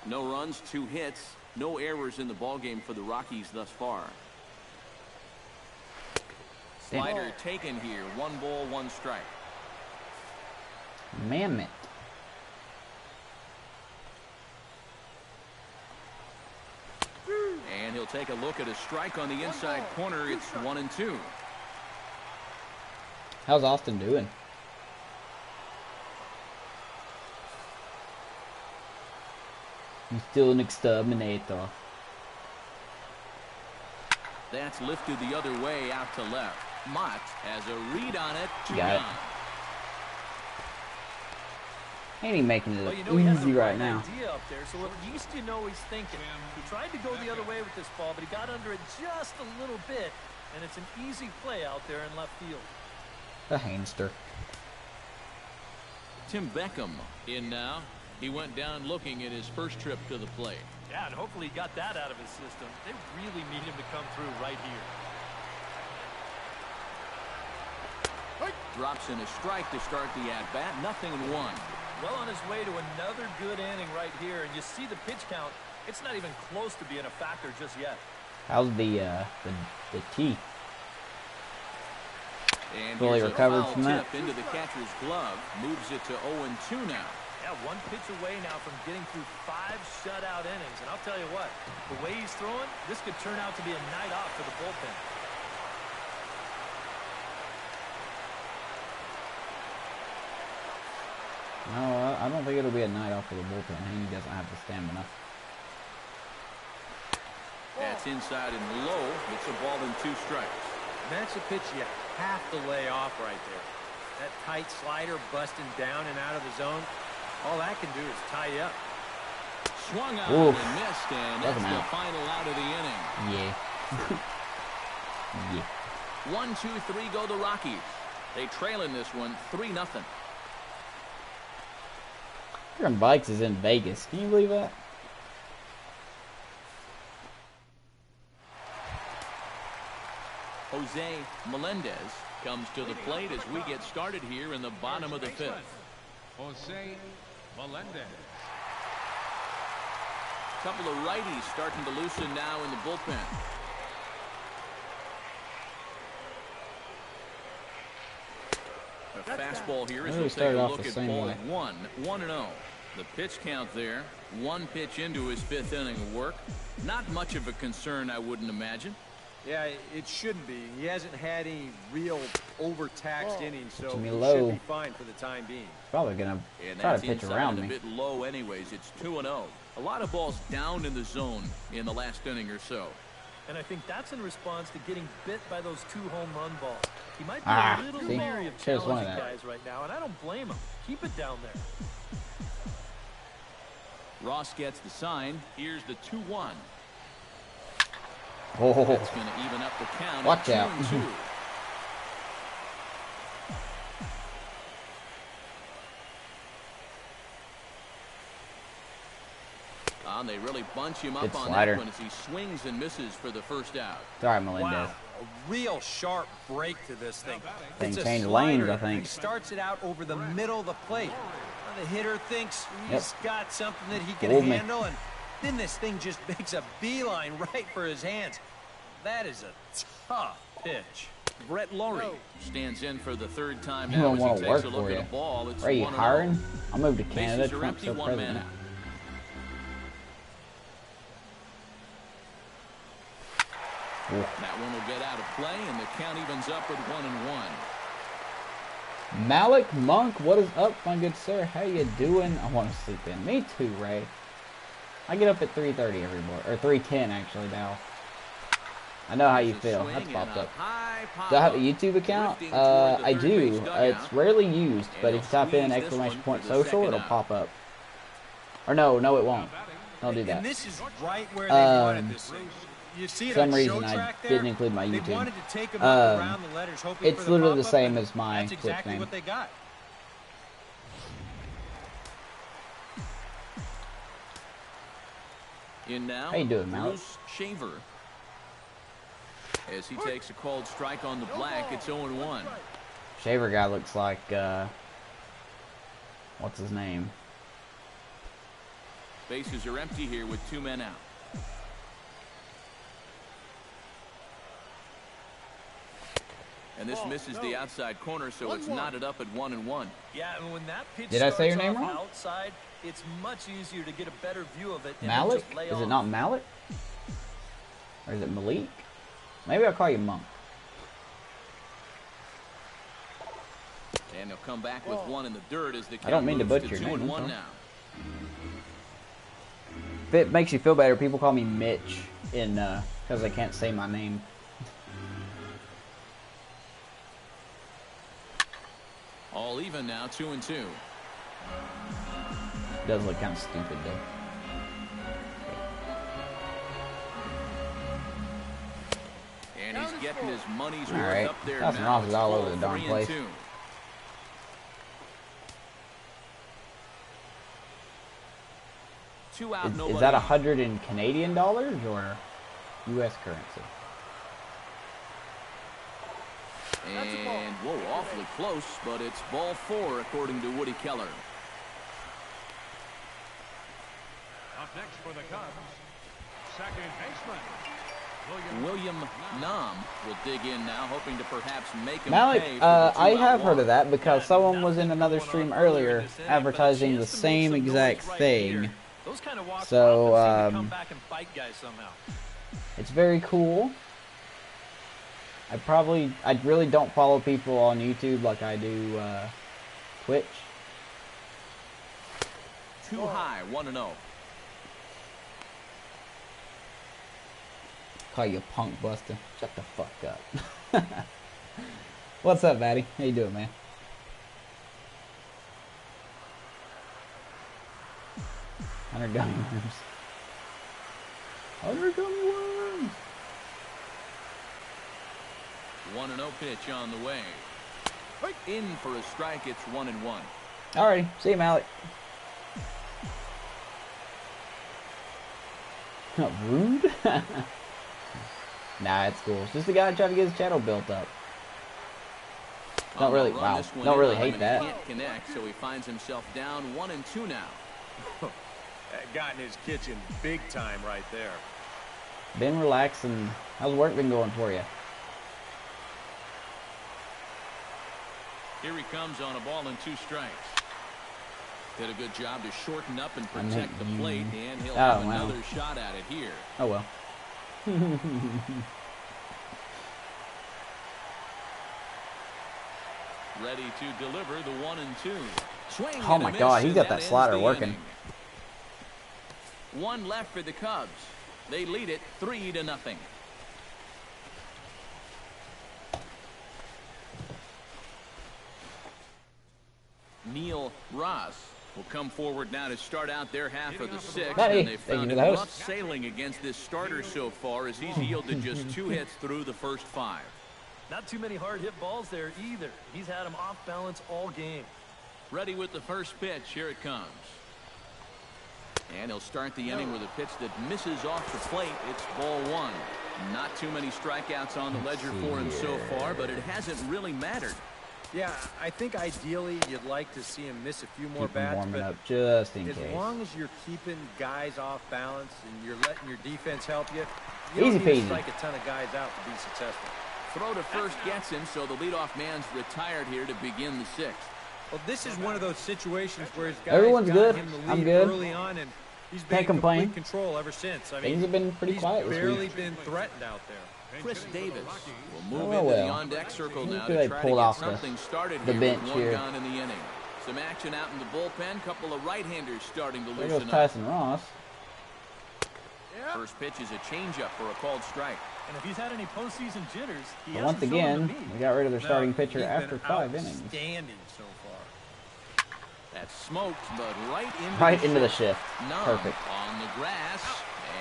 No runs, 2 hits, no errors in the ballgame for the Rockies thus far. Damn. Slider taken here. 1 ball, 1 strike. Mammoth. And he'll take a look at a strike on the inside corner. It's 1 and 2. How's Austin doing? He's still an exterminator. That's lifted the other way out to left. Mott has a read on it. 2 Got it. down. Ain't he making it Well, look you know he has easy the right now? idea up there, so at least you know he's thinking. He tried to go the other way with this ball, but he got under it just a little bit, and it's an easy play out there in left field. The hamster. Tim Beckham in now. He went down looking at his first trip to the plate. Yeah, and hopefully he got that out of his system. They really need him to come through right here. Drops in a strike to start the at-bat. 0-1. Well on his way to another good inning right here, and you see the pitch count. It's not even close to being a factor just yet. How's the teeth? And Fully here's a recovered foul from that? tip into the catcher's glove. Moves it to 0-2 now. Yeah, Yeah, one pitch away now from getting through 5 shutout innings. And I'll tell you what, the way he's throwing, this could turn out to be a night off for the bullpen. No, I don't think it'll be a night off for the bullpen. He doesn't have the stamina. That's inside and low. It's a ball and 2 strikes. That's a pitch you have to lay off right there. That tight slider busting down and out of the zone. All that can do is tie you up. Swung on Oof. and missed, and Doesn't that's the matter. final out of the inning. Yeah. Yeah. 1, 2, 3 go the Rockies. They trail in this one 3-0. Freaking Bikes is in Vegas. Can you believe that? Jose Melendez comes to the plate as we get started here in the bottom of the 5th. Jose Melendez. Couple of righties starting to loosen now in the bullpen. A fastball here as Really we'll take started a off look the at same ball way. 1-0. The pitch count there, 1 pitch into his 5th inning of work. Not much of a concern, I wouldn't imagine. Yeah, it shouldn't be. He hasn't had any real overtaxed innings, so Jimmy he Lowe. should be fine for the time being. Probably gonna And try that's to pitch inside around and a me. bit low anyways. It's 2-0. A lot of balls down in the zone in the last inning or so. And I think that's in response to getting bit by those 2 home run balls. He might be Ah, a little see? leery of Should've won challenging that. guys right now, and I don't blame him. Keep it down there. Ross gets the sign. Here's the 2-1. Oh, That's going to even up the count. Watch at out. 2-2. And they really bunch him up Good on slider. that one as he swings and misses for the first out. sorry, Melendez. Wow, a real sharp break to this thing. Thing It's a changed slider. lanes, I think. He starts it out over the middle of the plate. Well, the hitter thinks he's got something that he can Fooled me. handle, and then this thing just makes a beeline right for his hands. That is a tough pitch. Brett Laurie stands in for the 3rd time He now don't as wanna he takes work a look for at you. the ball. It's Are you 1-0. hiring? I'll move to Canada. Bases are Trump's empty, still 1 man president. out. Oof. That one will get out of play, and the count evens up at 1-1. Malik Monk, what is up, my good sir? How you doing? I want to sleep in. Me too, Ray. I get up at 3:30 every morning, or 3:10 actually now. I know how you feel. That's popped up. Do I have a YouTube account? I do. It's rarely used, but if you type in ! social, it'll pop up. Or no, it won't. Don't do And that. this is right where they wanted this thing. You see it For some on reason, show I track there? didn't include my They YouTube. wanted to take him up around the letters, hoping It's for the literally the pop-up, same and as my that's Twitch exactly name. what they got. In now, How you doing, Malik? Bruce Shaver. As he takes a called strike on the black, it's 0-1. Shaver guy looks like, what's his name? Bases are empty here with 2 men out. And this misses the outside corner, so it's knotted up at 1-1. Yeah, and when that pitch Did I say your starts name off wrong? outside, it's much easier to get a better view of it. And then Malik? just lay Is off. it not Malik? Or is it Malik? Maybe I'll call you Monk. And they'll come back with one in the dirt as the I don't mean to moves butcher your 2-1 name, that's all. now. If it makes you feel better, people call me Mitch in because I can't say my name. All even now, 2-2. Does look kind of stupid though. And he's getting his money's All worth right. up there That's now. Ross It's all ball over the darn 3-2. place. Two out, Is nobody that on. 100 in Canadian dollars or U.S. currency? And, whoa, awfully close, but it's ball 4, according to Woody Keller. Up next for the Cubs, second baseman, William Nam will dig in now, hoping to perhaps make him Malik, pay for the I two-out have heard walk. of that because Yeah, someone was in nothing another going on stream early earlier in this inning, but a advertising the chance to make same some exact noise right thing. here. Those kind of walks So, often seem to come back and bite guys somehow. It's very cool. I really don't follow people on YouTube like I do Twitch. Too high, 1-0. Call you punk buster. Shut the fuck up. What's up, Maddie? How you doing, man? Hunter gummy worms. Hunter gummy worms. 1-0 pitch on the way. In for a strike, it's 1-1. Alrighty, see you, Malik. Rude? Nah, it's cool. It's just the guy trying to get his channel built up. Don't really, wow, don't really hate that. He can't connect, so he finds himself down 1-2 now. That got in his kitchen big time right there. Been relaxing. How's work been going for you? Here he comes on a ball and 2 strikes. Did a good job to shorten up and protect the plate, and he'll have another shot at it here. Oh well. Ready to deliver the 1-2. Swing Oh and a my miss, God, he's and got that that ends slider the working. inning. 1 left for the Cubs. They lead it 3-0. Neil Ross will come forward now to start out their half of the 6th. Hey, And they thank found you it for the rough host. sailing against this starter so far, as he's yielded just 2 hits through the first 5. Not too many hard hit balls there either. He's had them off balance all game. Ready with the first pitch. Here it comes. And he'll start the inning with a pitch that misses off the plate. It's ball 1. Not too many strikeouts on the ledger for him so far, but it hasn't really mattered. Yeah, I think ideally you'd like to see him miss a few more Keep him bats, warming but up just in as case. long as you're keeping guys off balance and you're letting your defense help you, you Easy don't need peasy. to strike a ton of guys out to be successful. Throw to first gets him, so the leadoff man's retired here to begin the 6th. Well, this is one of those situations where his guys Everyone's got good. him the I'm lead good. early on, and he's been Can't in complain. complete control ever since. I Things mean, have been pretty he's quiet this barely week. been threatened out there. Chris Davis will move Oh, into the well. on-deck circle Look now who to they try to pulled get off something started the here bench with 1 here. gone in the inning. Some action out in the bullpen. Couple of right-handers starting to There goes loosen up. Tyson Ross. First pitch is a changeup for a called strike. And if he's had any postseason jitters, he But hasn't once shown them again, to me. we got rid of their starting No, pitcher he's after been 5 innings. outstanding so far. That's smoked, but Right into the shift. Numb Perfect. on the grass.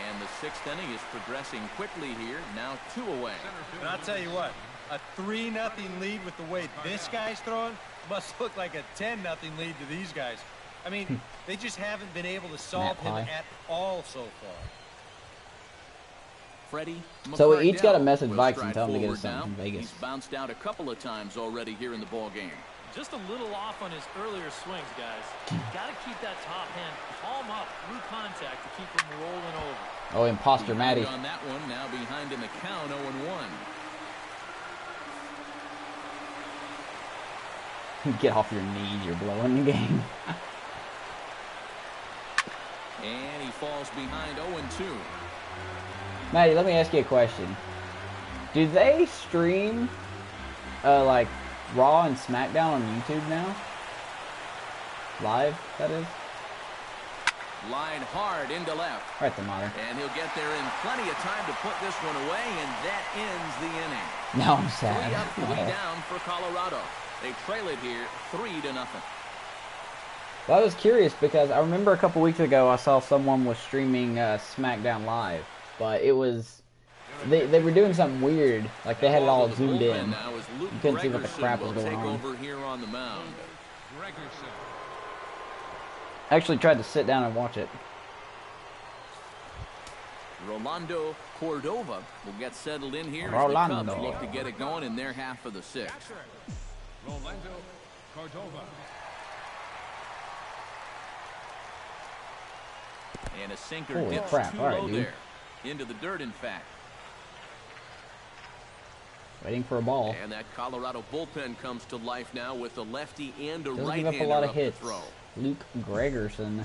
And the 6th inning is progressing quickly here. Now 2 away. And I'll tell you what, a 3-0 lead with the way this guy's throwing must look like a 10-0 lead to these guys. I mean, they just haven't been able to solve him Pie. at all so far. Freddie So we each got a McCardell message will Vikes and stride tell him to get forward us something now. from Vegas. He's bounced out a couple of times already here in the ball game. Just a little off on his earlier swings, guys. Got to keep that top hand palm up through contact to keep him rolling over. Oh, imposter Behind Matty. on that one, now behind in the count, 0-1. Get off your knees, you're blowing the game. And he falls behind 0-2. Matty, let me ask you a question. Do they stream, like, Raw and SmackDown on YouTube now? Live, that is? Line hard into left. Right there, Mater. And he'll get there in plenty of time to put this one away, and that ends the inning. Now I'm 3 sad. up, 3 down for Colorado. They trail it here 3-0. Well, I was curious because I remember a couple weeks ago I saw someone was streaming SmackDown Live, but it was they were doing something weird, like they had it all zoomed in. You couldn't see what the crap was going on. Over here on the mound. I actually tried to sit down and watch it. Rolando Cordova will get settled in here as Rolando. the Cubs look to get it going in their half of the 6th. Rolando Cordova. And a sinker Holy dips crap. too All right, low dude. there. Into the dirt, in fact. Waiting for a ball. And that Colorado bullpen comes to life now with a lefty and a Doesn't give right-hander up a lot of up to hits. throw. Luke Gregerson,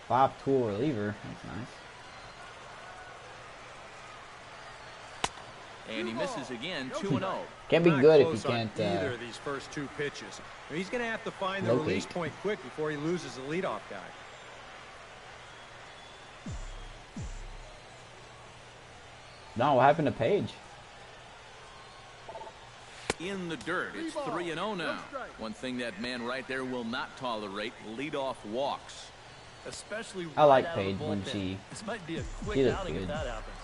5-tool reliever. That's nice. And he misses again, 2-0. Can't be Not good if close you on can't either of these first two pitches. He's going to have to find the locate. release point quick before he loses the leadoff guy. No, what happened to Page? In the dirt, it's 3-0 now. One thing that man right there will not tolerate, leadoff walks. Especially I like right out of the Paige when bullpen. This might be a she quick looks outing good. if that happens.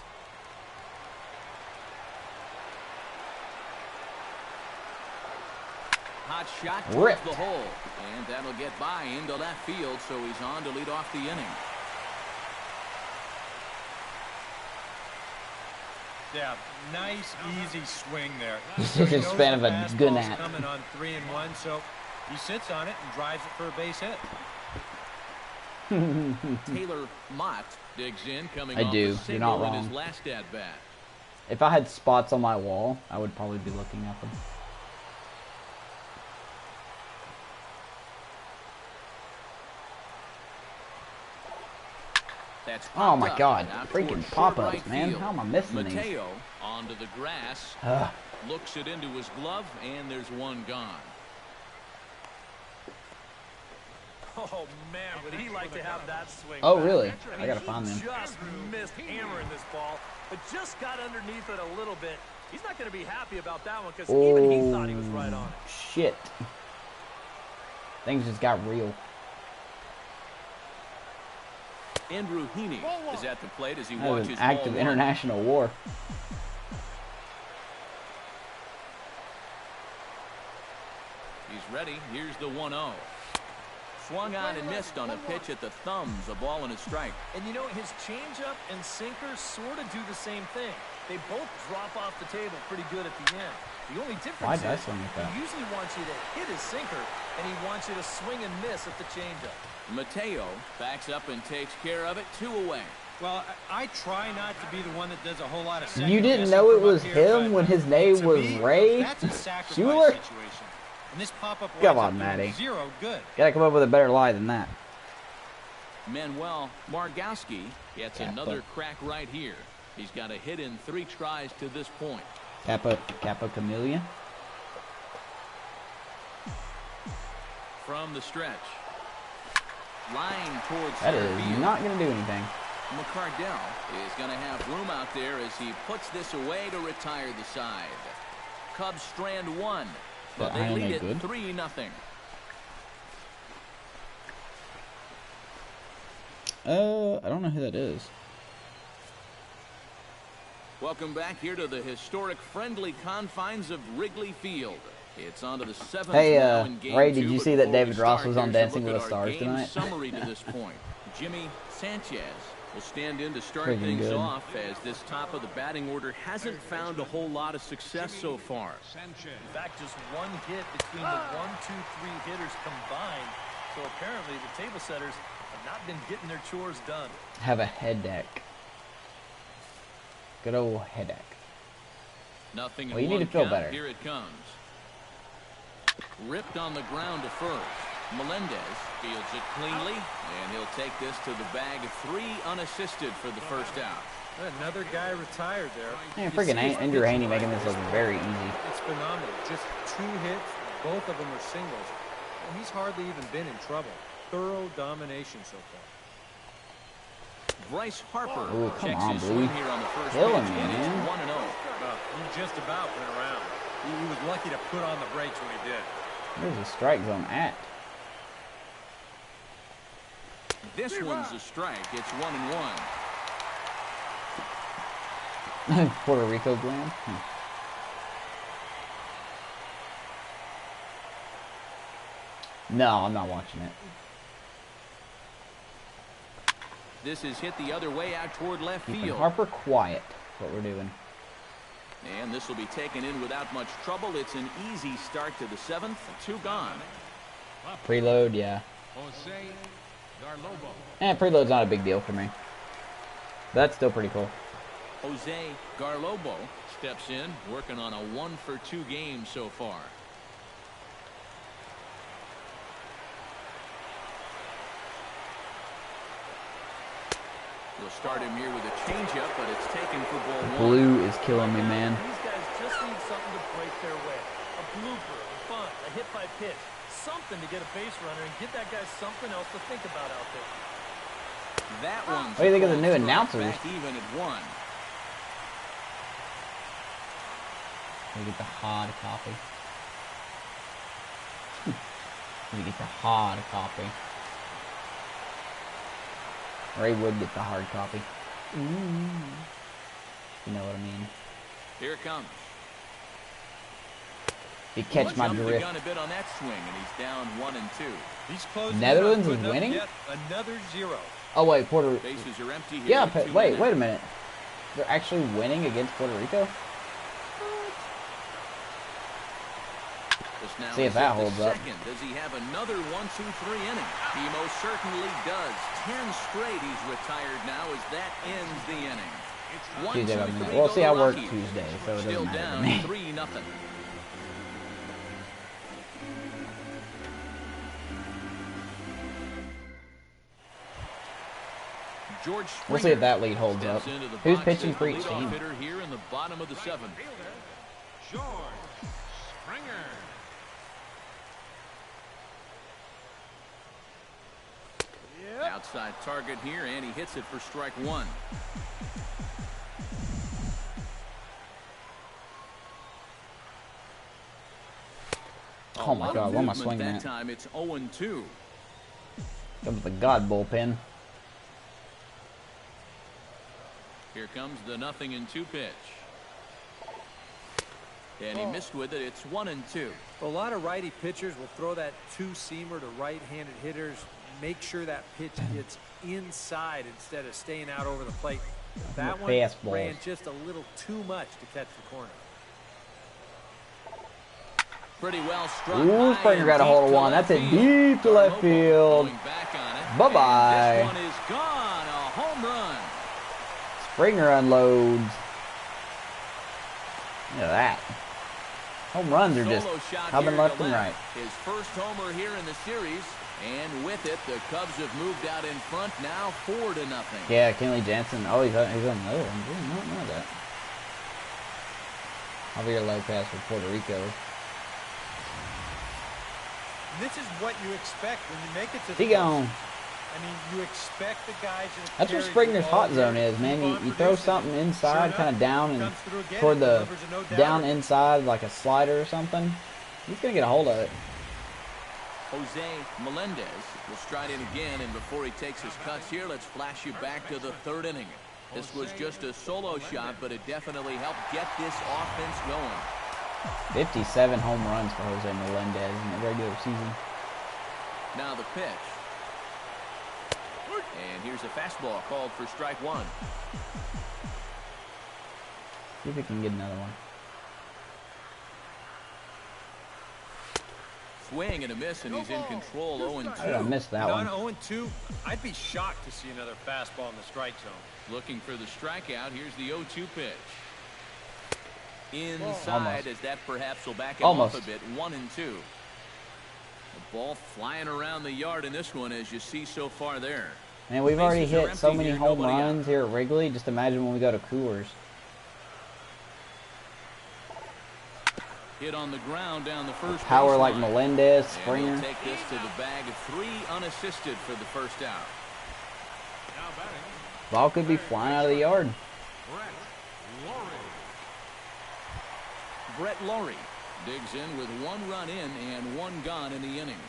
Hot shot towards Ripped. the hole. And that'll get by into left field, so he's on to lead off the inning. Yeah, nice, easy swing there. He's He just a knows fan the of a fastball's gunat. coming on 3-1, so he sits on it and drives it for a base hit. Taylor Mott digs in, coming I off do. a You're single not in wrong. his last at-bat. If I had spots on my wall, I would probably be looking at them. That's Oh my popped up God, and out freaking towards short pop-ups, right man. field. How am I missing these? Mateo onto the grass, Ugh. looks it into his glove, and there's one gone. Oh man, would he like to have that swing? Oh, back. really? I I mean, gotta he find them. just missed hammering this ball, but just got underneath it a little bit. He's not going to be happy about that one because even he thought he was right on it. Shit. Things just got real. Andrew Heaney is at the plate as he That was watches an act ball of one. international war. He's ready. Here's the 1-0. Swung on and missed on a pitch at the thumbs, a ball and a strike. And you know, his changeup and sinker sort of do the same thing. They both drop off the table pretty good at the end. The only Why difference did I is swing at that? he usually wants you to hit his sinker, and he wants you to swing and miss at the changeup. Mateo backs up and takes care of it, 2 away. Well, I try not to be the one that does a whole lot of second You didn't guessing know it from up was here, him but when his name to was me, Ray that's a sacrifice Schuler? situation. And this pop-up Come winds up on, doing Matty. 0 good. Gotta come up with a better lie than that. Manuel Margowski gets Kappa. another crack right here. He's got a hit in 3 tries to this point. Kappa Chameleon. From the stretch. Line towards That center is field. not gonna do anything. McCardell is going to have room out there as he puts this away to retire the side. Cubs strand 1, but That they iron lead ain't it good. 3-0. I don't know who that is. Welcome back here to the historic friendly confines of Wrigley Field. It's on to the 7th Hey, now in game Ray, 2, did you but see that before we David Ross start, was on here's a Dancing look with at the our Stars game tonight? summary to this point. Jimmy Sanchez will stand in to start Freaking things good. off as this top of the batting order hasn't found a whole lot of success so far. Sanchez. In fact, just one hit between the 1, 2, 3 hitters combined. So apparently the table setters have not been getting their chores done. Have a headache. Good old headache. Nothing in Well, you need one to feel count. better. Here it comes. Ripped on the ground to first. Melendez fields it cleanly, and he'll take this to the bag. 3 unassisted for the first out. Another guy retired there. Man, You freaking see his Andrew pitching Haney making right this look there. very easy. It's phenomenal. Just 2 hits, both of them are singles. And he's hardly even been in trouble. Thorough domination so far. Bryce Harper Ooh, come checks on, his Blue. swing here on the first Kill pitch, him, and it's man. 1-0. Well, he just about went around. He was lucky to put on the brakes when he did. Where's the strike zone at? This one's a strike. It's 1-1. Puerto Rico Glam? No, I'm not watching it. This is hit the other way out toward left Keeping field. Harper quiet. That's what we're doing. And this will be taken in without much trouble. It's an easy start to the 7th. 2 gone. Preload, yeah. Jose Garlobo. Preload's not a big deal for me. But that's still pretty cool. Jose Garlobo steps in, working on a 1-for-2 game so far. We'll start him here with a changeup, but it's taken for ball 1. Blue is killing me, man. These guys just need something to break their way. A blooper, a bunt, a hit by pitch. Something to get a base runner and give that guy something else to think about out there. That one. What do you think of the new announcers? Back even at 1. Let me get the hard copy. Let me get the hard copy. Ray would get the hard copy. You know what I mean. Here it comes. You catch my Jumped the drift. gun a bit on that swing, and he's down 1 and 2. He's closing. Netherlands up, is putting up winning? yet another 0. Oh wait, Puerto. Bases are empty here. Yeah, with 2 wait men. a minute. They're actually winning against Puerto Rico. This now See if is that at the holds up. second. Does he have another 1-2-3 inning? He most certainly does. 10 straight he's retired now as that ends the inning. 1, Tuesday 2, doesn't matter. 3 Well, go see, the I work Rockies. Tuesday, so it Still doesn't matter to down me. 3-0. George We'll see Springer if that lead holds up. steps into the Who's box pitching as for the each leadoff team? hitter here in the bottom of the 7th. George Springer. Outside target here, and he hits it for strike 1. Oh my God, what am I swinging that at? time it's 0-2. Come with the God bullpen. Here comes the 0-2 pitch. And he missed with it. It's 1-2. A lot of righty pitchers will throw that two-seamer to right-handed hitters. Make sure that pitch gets inside instead of staying out over the plate. That one Fastballs. ran just a little too much to catch the corner. Pretty well struck. Ooh, Springer got a hold of one. That's it deep to left field. Bye-bye. This one is gone. A home run. Springer unloads. Look at that. Home runs are just Solo shot coming here left to and right. left. His first homer here in the series. And with it, the Cubs have moved out in front now 4-0. Yeah, Kenley Jansen. Oh, he's on another one. I didn't know that. Javier Lopez for Puerto Rico. This is what you expect when you make it to He the gone. I mean, you expect the guys that That's where carry Springer's the hot ball zone here is, to man. keep on You throw producing. something inside, Sure kind of enough, down and comes through again toward and the delivers a no-doubter. down inside like a slider or something. He's gonna get a hold of it. Jose Melendez will stride in again, and before he takes his cuts here, let's flash you back to the 3rd inning. This was just a solo shot, but it definitely helped get this offense going. 57 home runs for Jose Melendez in the regular season. Now the pitch. And here's a fastball called for strike 1. See if he can get another one. Swing and a miss, and he's in control. 0-2. I missed that one. On 0-2, I'd be shocked to see another fastball in the strike zone. Looking for the strikeout. Here's the 0-2 pitch. Inside, Almost. as that perhaps will back him Almost. off a bit. 1-2. The ball flying around the yard in this one, as you see so far there. Man, we've already Bases are hit so empty many here, home nobody out. runs here at Wrigley. Just imagine when we go to Coors. Hit on the ground down the first Power like baseline. Melendez, And Springer. he'll take this to the bag of 3 unassisted for the first out. Now batting, Ball could be flying out of the yard. Brett Laurie. Brett Laurie digs in with 1 run in and 1 gone in the inning.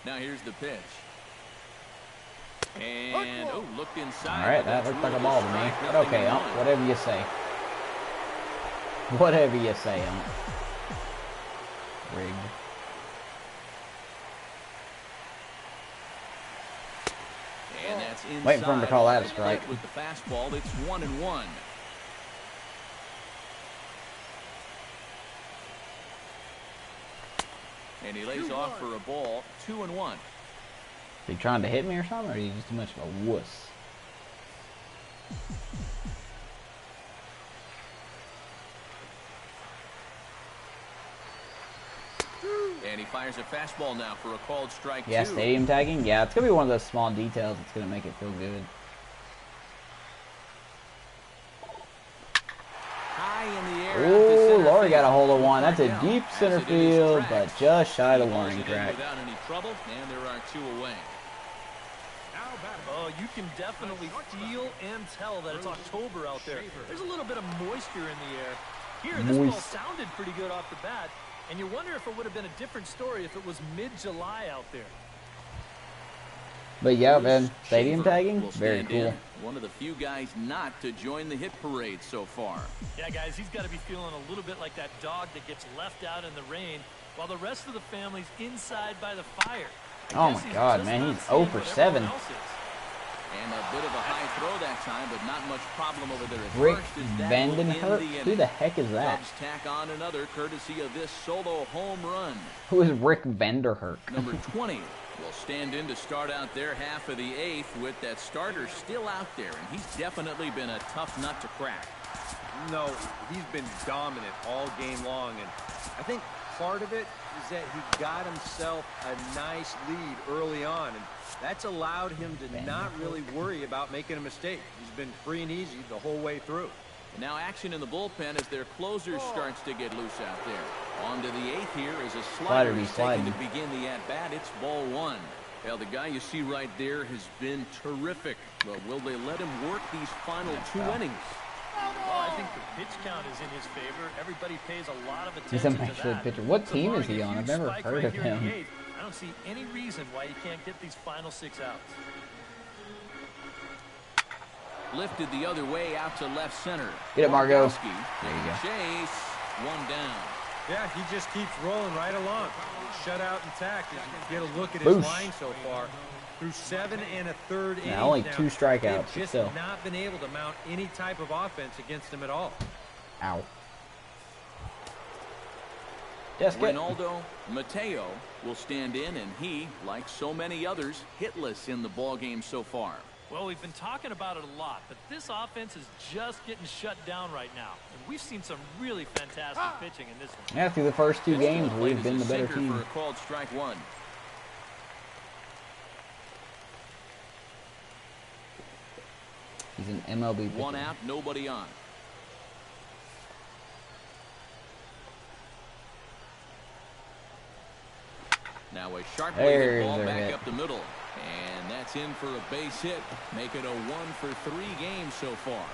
Now here's the pitch. And, looked inside. All right, but that that's looked like a ruled ball to me. strike, But nothing okay, in Ump, one. whatever you say. Whatever you say, Ump. Rigged. And that's inside. Waiting for him to call that a strike. With the fastball, it's 1-1. And he lays off for a ball. 2-1. Are you trying to hit me or something, or are you just too much of a wuss? And he fires a fastball now for a called strike Yeah, 2. stadium tagging. Yeah, it's gonna be one of those small details that's gonna make it feel good. High in the air. Ooh, Laurie got a hold of field. one. That's a Down. deep As center it is field, tracked. but just shy of the He hauls warning it in track. without any trouble, and there are 2 away. Now batting. Oh, you can definitely feel and tell that it's October out there. There's a little bit of moisture in the air. Here, this ball Moist. sounded pretty good off the bat, and you wonder if it would have been a different story if it was mid-July out there. But yeah, Bruce man, stadium Schaefer tagging, will very stand cool. in. One of the few guys not to join the hit parade so far. Yeah, guys, he's got to be feeling a little bit like that dog that gets left out in the rain while the rest of the family's inside by the fire. Oh my God, man, he's 0 for 7. And a bit of a high throw that time, but not much problem over there at Rick first. As that will end Vandenhurt? the Who inning. the heck is that? Cubs tack on another courtesy of this solo home run. Who is Rick Vanderhurt? Number 20 will stand in to start out their half of the 8th with that starter still out there, and he's definitely been a tough nut to crack. No, he's been dominant all game long, and I think part of it is that he got himself a nice lead early on, and that's allowed him to not really worry about making a mistake. He's been free and easy the whole way through. And now action in the bullpen as their closer starts to get loose out there. On to the 8th here as a slider is taken to begin the at-bat. It's ball 1. Well, the guy you see right there has been terrific. But will they let him work these final 2 innings? Well, I think the pitch count is in his favor. Everybody pays a lot of He's a attention major to league that. pitcher. What So team is barring he a on? I've huge never spike heard right of here in the him. 8th, I don't see any reason why he can't get these final 6 outs. Lifted the other way out to left center. Get it, Margot. Borgowski There you go. Chase, 1 down. Yeah, he just keeps rolling right along. Shutout intact as you get a look at Boosh. his line so far. Through 7 1/3 innings Yeah, only now, 2 strikeouts, they've but just still. not been able to mount any type of offense against him at all. Ow. Just get. Ronaldo Mateo will stand in, and he, like so many others, hitless in the ballgame so far. Well, we've been talking about it a lot, but this offense is just getting shut down right now. And we've seen some really fantastic pitching in this one. Yeah, through the first 2 games, Played we've as been a the better sinker team. for a called strike 1. He's an MLB pitcher. 1 out, nobody on. Now a sharp There's ball their back hit. up the middle. And that's in for a base hit. Make it a 1 for 3 games so far.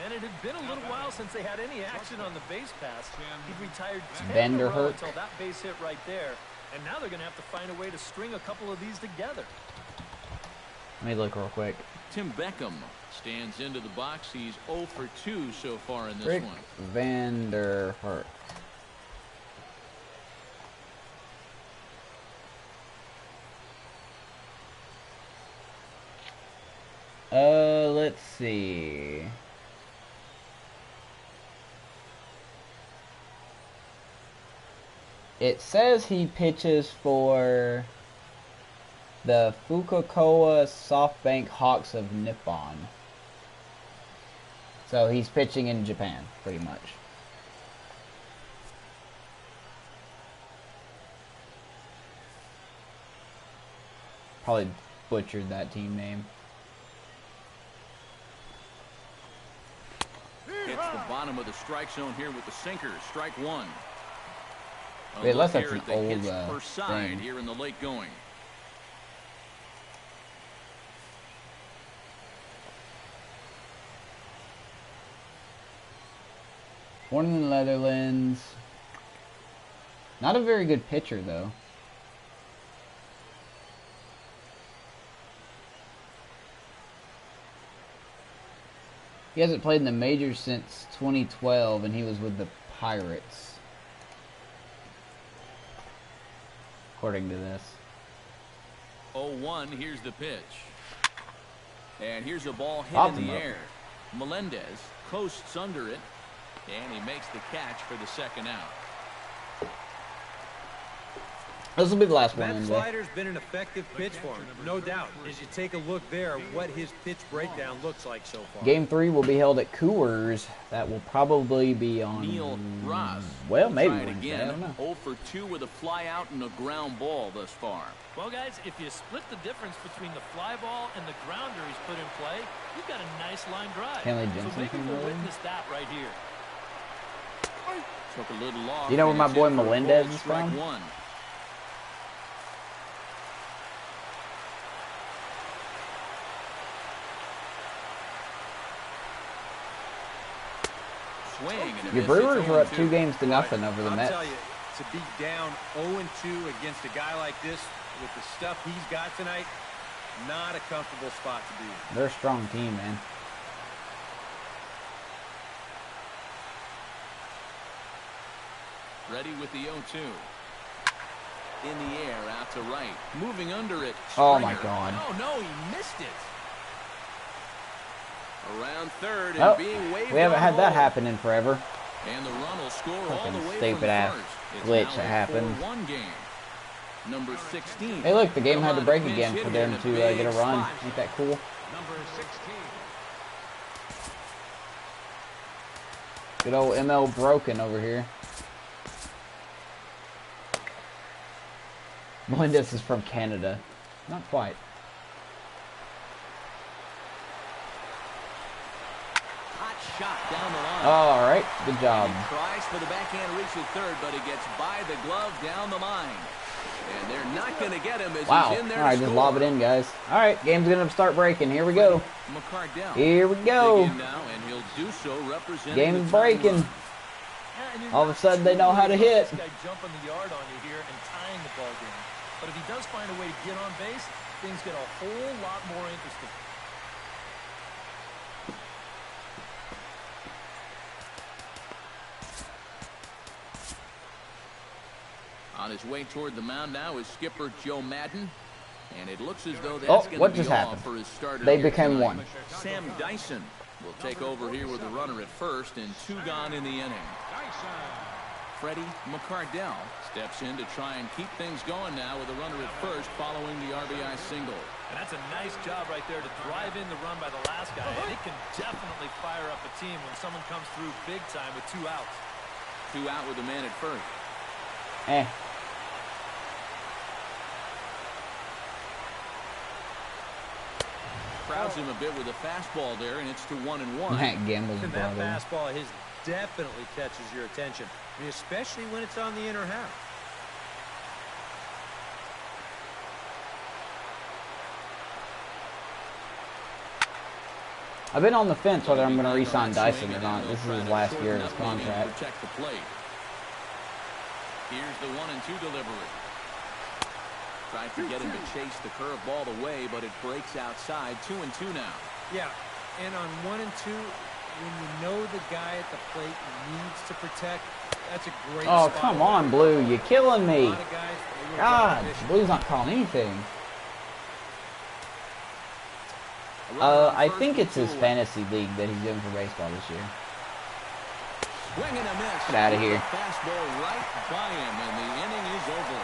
And it had been a little while since they had any action on the base pass. He'd retired 10 Bender in a row Herc. until that base hit right there. And now they're going to have to find a way to string a couple of these together. Let me look real quick. Tim Beckham stands into the box. He's 0 for 2 so far in this Rick one. Vanderhurt. Let's see. It says he pitches for the Fukuoka SoftBank Hawks of Nippon. So he's pitching in Japan, pretty much. Probably butchered that team name. Hits the bottom of the strike zone here with the sinker. Strike 1. A Wait, look unless that's here an at the old, hits per side thing. here in the late going. Born in the Netherlands. Not a very good pitcher, though. He hasn't played in the majors since 2012, and he was with the Pirates. According to this. 0-1, here's the pitch. And here's a ball hit Popped in the him up. air. Melendez coasts under it, and he makes the catch for the second out. This will be the last one That anyway. slider's been an effective pitch for him, no doubt. As you take a look there, what his pitch breakdown looks like so far. Game 3 will be held at Coors. That will probably be on. Neil Ross. Well, maybe Try it Wednesday. again. I don't know. 0 for 2 with a fly out and a ground ball thus far. Well, guys, if you split the difference between the fly ball and the grounder he's put in play, you've got a nice line drive. Kenley So Jensen maybe from we'll Miller. witness that right here. Took a little off. You know where and my it's boy in for a Melendez ball, is strike from? one. Swing and a Your miss. Brewers It's were up 0-2. 2-0 over the I'll Mets. tell you, to be down 0-2 against a guy like this with the stuff he's got tonight, not a comfortable spot to be in. They're a strong team, man. Ready with the 0-2. In the air, out to right. Moving under it. Oh, my Springer. God. Oh, no, he missed it. Around third and Oh, being waved we haven't on had that home. happen in forever. And the run will score all Fucking the way stupid from ass first. It's glitch now that a happened. 4-1 game. Number 16. Hey, look, the game Come had to on, break pinch again hit for here them in a to big get a run. spot. Ain't that cool? Number 16. Good old ML broken over here. Melendez is from Canada. Not quite. Hot shot down the line. Oh, all right. Good job. He tries for the backhand reach at third, but he gets by the glove down the line. And they're not going to get him as Wow. he's in All there right, to just score. lob it in, guys. All right, game's going to start breaking. Here we go. McCardell. Here we go. Dig in now, and he'll do so representing Game's the tying breaking. run. Yeah, and you're All of a not sudden, they too know how to worried about hit. This guy jumping the yard on you here and tying the ball game. But if he does find a way to get on base, things get a whole lot more interesting. On his way toward the mound now is skipper Joe Madden. And it looks as though that's Oh, going what to be just all happened? for his starter They here became tonight. one. Sam Dyson will take over here with a runner at first and 2 gone in the inning. Dyson. Freddie McCardell steps in to try and keep things going now with a runner at first following the RBI single. And that's a nice job right there to drive in the run by the last guy. And it can definitely fire up a team when someone comes through big time with 2 outs. 2 out with a man at first. Eh. Crowds him a bit with a fastball there, and it's to 1-1. Matt Gamble's And that brother. fastball of his definitely catches your attention. I mean, especially when it's on the inner half. I've been on the fence whether I'm going to re-sign Dyson or not. This is his last year of his contract. Protect the plate. Here's the 1-2 delivery. Tried to get him to chase the curveball away, but it breaks outside. 2-2 now. Yeah, and on 1 and 2, when you know the guy at the plate needs to protect, that's a great Oh, spot. come on, Blue. You're killing A me. lot of guys, they will God, try to Blue's not calling anything. A runner on I first think with it's his 2 away. fantasy league that he's doing for baseball this year. Swing and a miss. Get outta here. Fastball right by him, and the inning is over.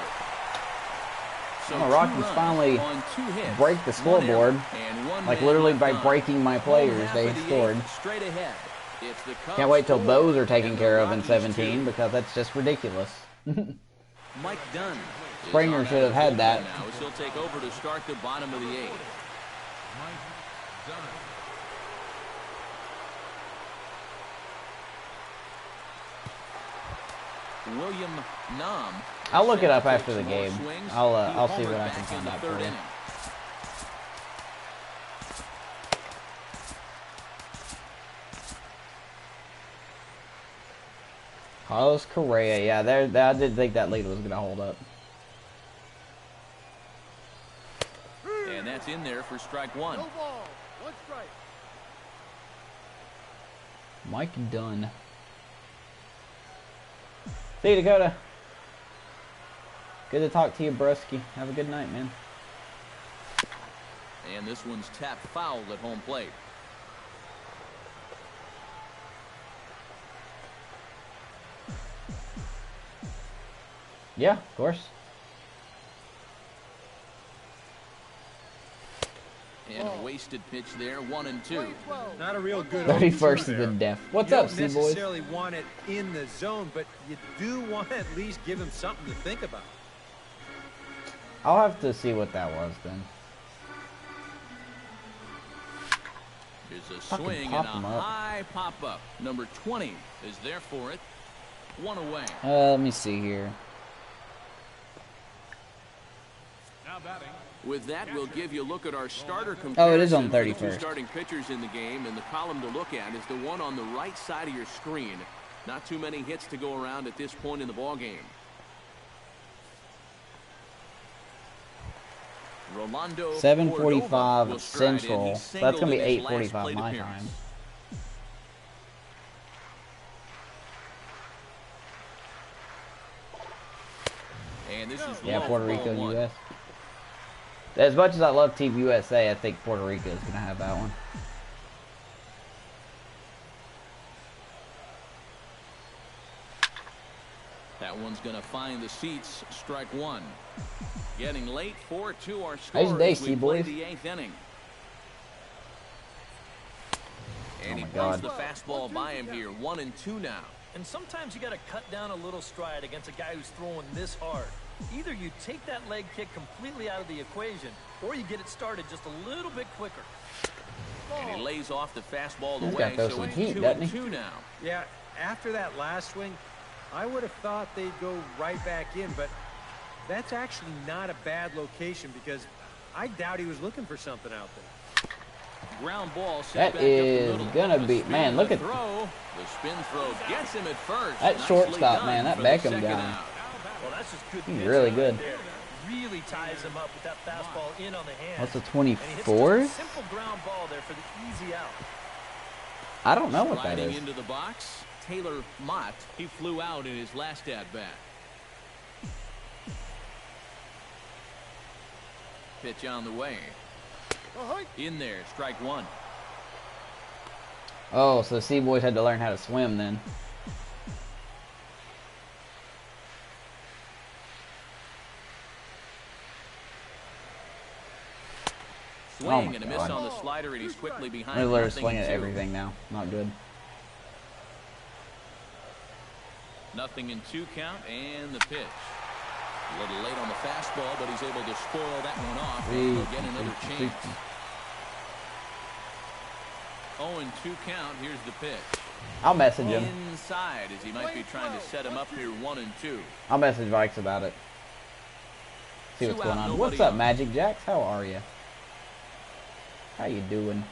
So Oh, 2 Rockies runs finally on 2 hits, break the 1 scoreboard. error, and 1 Like man literally left by on. breaking my Home players, half they of the scored. 8th, straight ahead. It's the Cubs Can't wait till 4 those are taken and the care of in Rockies 17 2. because that's just ridiculous. Mike Dunn. is Springer on should have out had of the that. bullpen Now, as he'll take over to start the bottom of the 8th. Mike Dunn. William Nam. I'll look it up set to after the take some more game. swings. I'll He see what homered I can back in find the out 3rd for you. inning. Carlos Correa, yeah, I did think that lead was going to hold up. And that's in there for strike 1. ball, 1 strike. Mike Dunn. See you, Dakota. Good to talk to you, Brusky. Have a good night, man. And this one's tapped foul at home plate. Yeah, of course. And a wasted pitch there, 1-2. Not a real good 31st 0-2 is the there. death. What's You up, don't C-Boys? necessarily want it in the zone, but you do want to at least give him something to think about. I'll have to see what that was then. Here's a Fucking swing pop and a 'em up. high pop-up. Number 20 is there for it. One away. Let me see here. Now batting. With that, we'll give you a look at our starter comparison. Oh, it is on for the 31st. two starting pitchers in the game, and the column to look at is the one on the right side of your screen. Not too many hits to go around at this point in the ballgame. Rolando 7:45 will stride in. Central. He That's singled gonna be in his last 8:45 plate my appearance. time. And this is Yeah, low Puerto for ball Rico, one. U.S. As much as I love Team USA, I think Puerto Rico is gonna have that one. That one's going to find the seats. Strike one. Getting late, 4-2 our score How's your day, as we play C-Boys? the 8th inning. And he my plays God. the fastball by him here. 1-2 now. And sometimes you got to cut down a little stride against a guy who's throwing this hard. Either you take that leg kick completely out of the equation, or you get it started just a little bit quicker. And he lays off the fastball He's away, got those so some it's heat, doesn't he? 2-2 now. Yeah, after that last swing, I would have thought they'd go right back in, but that's actually not a bad location because I doubt he was looking for something out there. Ground ball set That back up the is middle. gonna The be- spin man, and look the at- throw. The spin throw gets him at first. That Nicely shortstop, done man, that for the Beckham second guy. out. Well, that's just good. He's pitching really right good. there. Really ties him up with that fastball in on the hand. What's the And he hits just a 24th? simple ground ball there for the easy out. I don't know what that Sliding is. into the box, Taylor Mott. He flew out in his last at-bat. Pitch on the way. In there, strike one. Oh, so C-Boys had to learn how to swim then. Swing Oh my and a miss God. on the slider, and he's quickly behind. They're literally 0-2. swinging at everything now. Not good. 0-2 count, and the pitch. A little late on the fastball, but he's able to spoil that one off. And he'll get another chance. 0-2 count. Here's the pitch. I'll message him. Inside, as he might be trying to set him up here. 1-2. I'll message Vikes about it. See what's Two going out, on. nobody What's up, on. Magic Jacks? How are you? How you doing?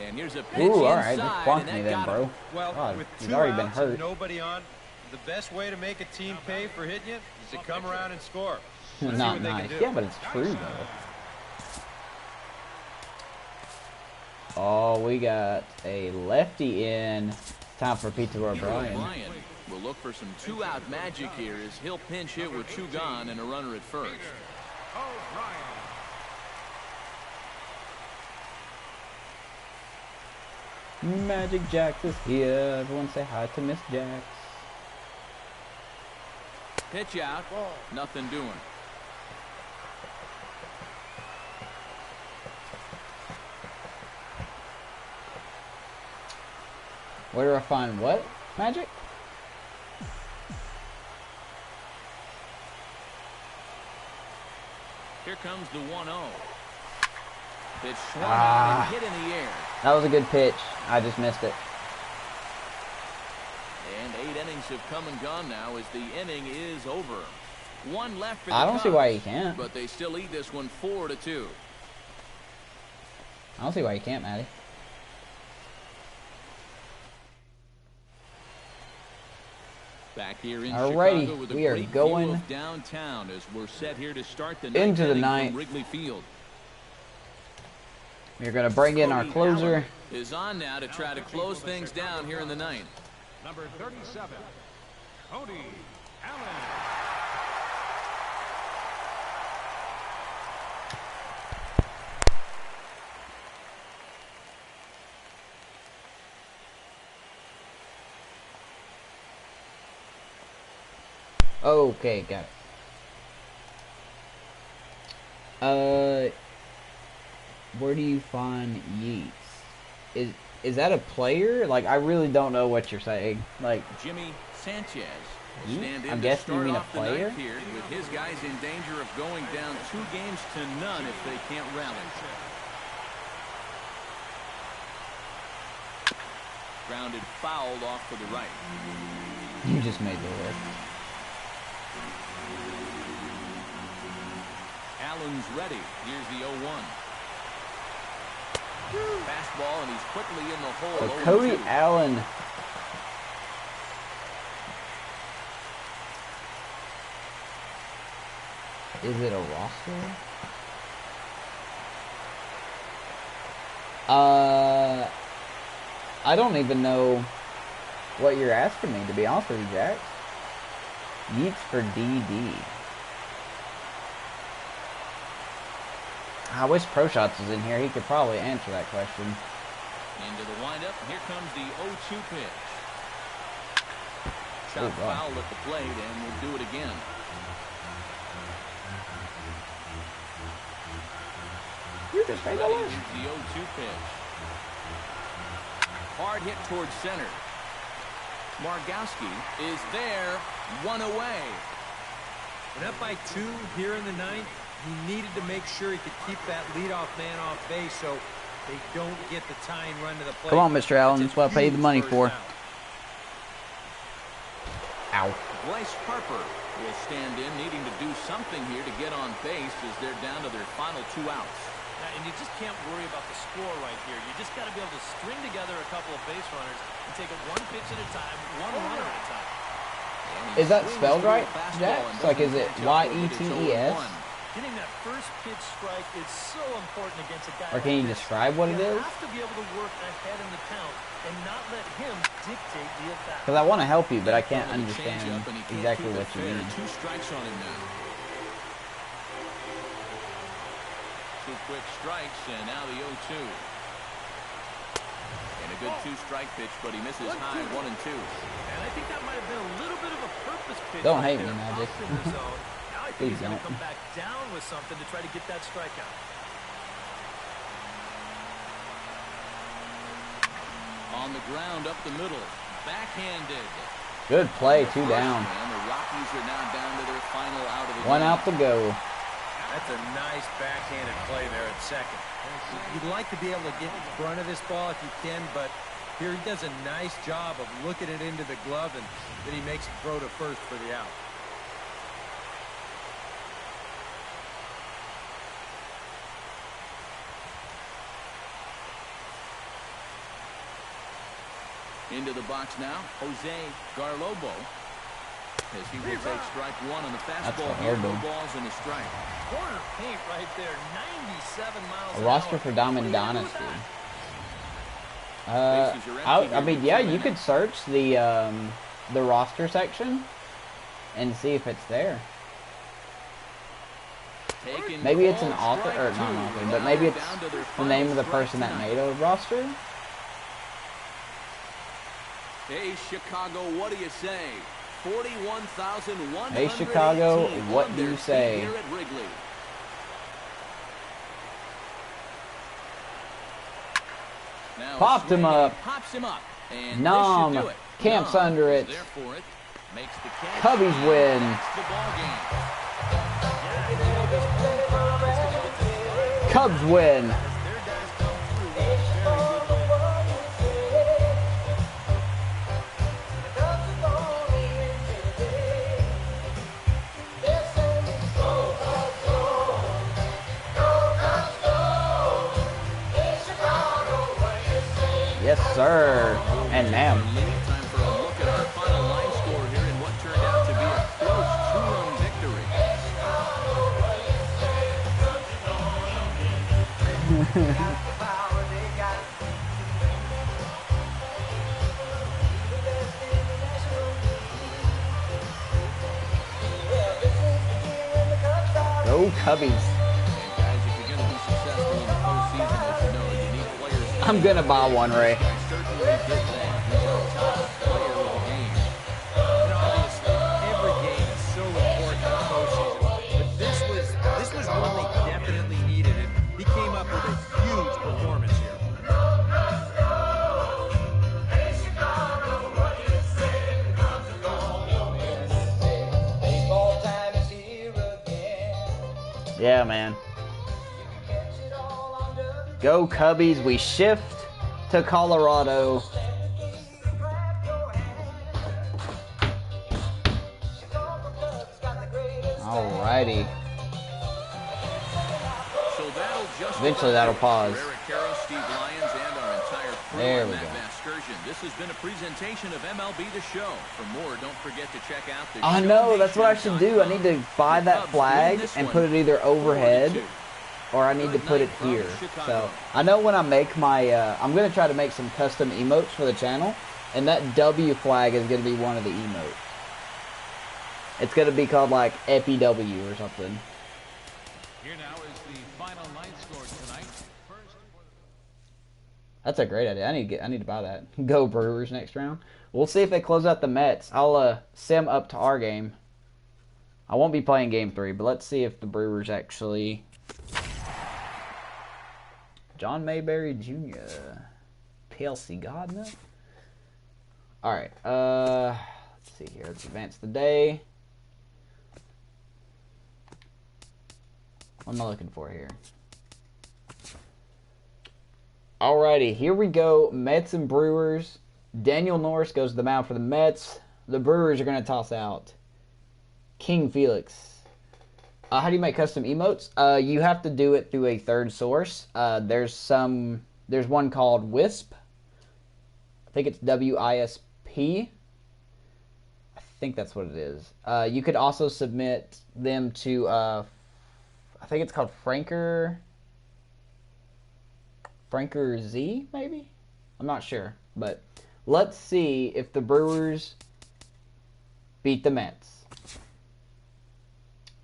And here's a pitch Ooh, all right. inside, Just clonked and me that then, got bro. him. Well, God, with he's 2 already been outs and hurt. nobody on, the best way to make a team pay for hitting you is to come around and score. Let's see Not what they can nice. do. Yeah, but it's true though. Oh, we got a lefty in. Time for Peter O'Brien. O'Brien will look for some 2-out magic here as he'll pinch hit with 2 gone and a runner at first. Magic Jacks is here. Everyone say hi to Miss Jacks. Pitch out, nothing doing. Where do I find what? Magic? Here comes the 1-0. Pitch swung Ah. out and hit in the air. That was a good pitch. I just missed it. And 8 innings have come and gone now as the inning is over. 1 left for the I don't see Cubs, why he can't. but they still lead this one 4-2. I don't see why you can't, Maddie. Back here in Alrighty, Chicago with a we are great going view of downtown as we're set here to start the into the inning ninth. from Wrigley Field. We're going to bring in our Cody closer. Allen is on now to try to close things down here in the 9th. Number 37, Cody Allen. Okay, got it. Where do you find Yeats? Is that a player? Like, I really don't know what you're saying. Like, Jimmy Sanchez will Yeats? stand in I'm to guessing you start mean a off the player? ninth here, with his guys in danger of going down 2-0 if they can't rally. Grounded fouled off to the right. You just made the list. Allen's ready. Here's the 0-1. Fastball, and he's quickly in the hole. So 0-2. Cody Allen. Is it a roster? I don't even know what you're asking me, to be honest with you, Jax. Yeats for DD. I wish Pro Shots was in here. He could probably answer that question. Into the windup. Here comes the 0-2 pitch. Shot Oh, wow. foul at the plate, and we'll do it again. You just made the Ready, list. here's the 0-2 pitch. Hard hit towards center. Margowski is there, one away. And up by 2 here in the ninth, he needed to make sure he could keep that leadoff man off base so they don't get the tying run to the plate. Come on, Mr. Allen. That's what I paid the money for. Out. Ow. Bryce Harper will stand in, needing to do something here to get on base as they're down to their final 2 outs. Yeah, and you just can't worry about the score right here. You just got to be able to string together a couple of base runners and take it one pitch at a time, one runner at a time. Is that spelled right, Jax? Like, is it Y-E-T-E-S? Getting that first pitch strike is so important against a guy. Or can you describe what it You is? have to be able to work ahead in the count and not let him dictate the at-bat. Because I want to help you, but I can't With a understand changeup, and he can't exactly keep it what you fair. mean. 2 strikes on him now. 2 quick strikes, and now the 0-2. And a good 2-strike pitch, but he misses high, 1 and 2. And I think that might have been a little bit of a purpose pitch. Don't hate right me, there, Magic. off in the zone. Now I think Please he's going to don't. come back down with something to try to get that strikeout. On the ground, up the middle, backhanded. Good play, 2 down. And the Rockies are now down to their final out of the 1 game. out to go. That's a nice backhanded play there at second. You'd like to be able to get in front of this ball if you can, but here he does a nice job of looking it into the glove, and then he makes a throw to first for the out. Into the box now, Jose Garlobo. As he will take strike 1 on the fastball here. No Garlobo. balls and a strike. Corner paint right there, 97 miles A an roster hour. for Diamond What do you do with Dynasty. that? Bases are empty I here mean, with yeah, 2 you could minutes. search the roster section and see if it's there. Taken Maybe it's an called, author, strike or not an 2. author, but maybe it's Down to their the name final of the strike person that tonight. made a roster. Hey, Chicago, what do you say? 41,118 Hey, Chicago, what on do their you feet say? Here at Wrigley. Now Popped him swing, up. Pops him up. And Nom. this should do it. Camps Nom under is it. there for it. Makes the catch. Cubbies win. That's the ball game. Yeah, you know, this home crowd is going to get this right. Cubs win. As their guys come through with a very good win. Yes, sir. And ma'am. Time for a look at our final line score here in what turned out to be a close 2-run victory. Go Cubbies. And guys, if you're going to be successful in the postseason, as you know, you need players. I'm gonna buy one, Ray. I certainly did that. He's our top player of the game. And obviously, every game is so important in the postseason. But this was one they definitely Yeah, man. Go Cubbies. We shift to Colorado. Alrighty. So Eventually that'll pause. Eric Carroll, Steve Lyons, and our entire crew. There we Matt go. Vasgersian. This has been a presentation of MLB The Show. For more, don't forget to check out the I know, that's what I should do. I need to buy that flag and put it either overhead or I need to put it here. So I know when I make my, I'm going to try to make some custom emotes for the channel, and that W flag is going to be one of the emotes. It's going to be called like EpiW or something. Here now is the final line score tonight. First. That's a great idea. I need to buy that. Go Brewers next round. We'll see if they close out the Mets. I'll sim up to our game. I won't be playing game 3, but let's see if the Brewers actually. John Mayberry Jr. PLC Gardner. All right. Let's see here. Let's advance the day. What am I looking for here? Alrighty, here we go. Mets and Brewers. Daniel Norris goes to the mound for the Mets. The Brewers are going to toss out King Felix. How do you make custom emotes? You have to do it through a third source. There's one called Wisp. I think it's WISP. I think that's what it is. You could also submit them to, I think it's called Franker Z, maybe? I'm not sure. But let's see if the Brewers beat the Mets.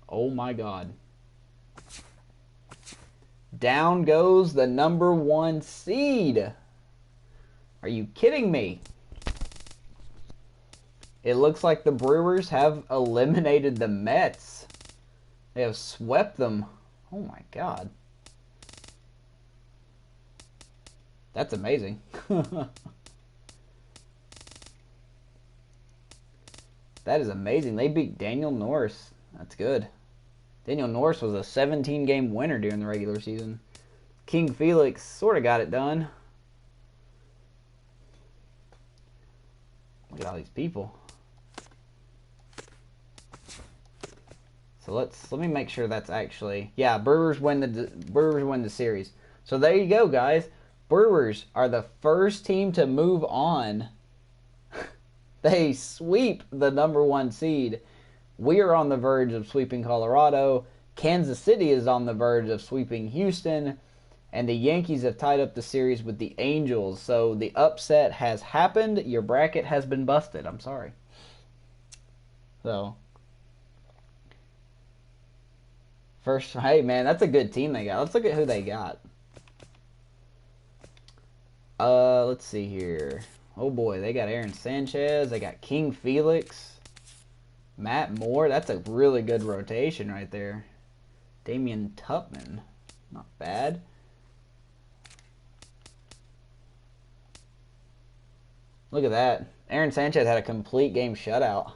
Oh my God. Down goes the number 1 seed. Are you kidding me? It looks like the Brewers have eliminated the Mets. They have swept them. Oh my God. That's amazing. That is amazing. They beat Daniel Norris. That's good. Daniel Norris was a 17-game winner during the regular season. King Felix sort of got it done. Look at all these people. So let me make sure that's actually, yeah, Brewers win the series. So there you go, guys. Brewers are the first team to move on. They sweep the number 1 seed. We are on the verge of sweeping Colorado. Kansas City is on the verge of sweeping Houston. And the Yankees have tied up the series with the Angels. So the upset has happened. Your bracket has been busted. I'm sorry. So, first, hey man, that's a good team they got. Let's look at who they got. Let's see here. Oh boy, they got Aaron Sanchez. They got King Felix. Matt Moore. That's a really good rotation right there. Damian Tupman. Not bad. Look at that. Aaron Sanchez had a complete game shutout.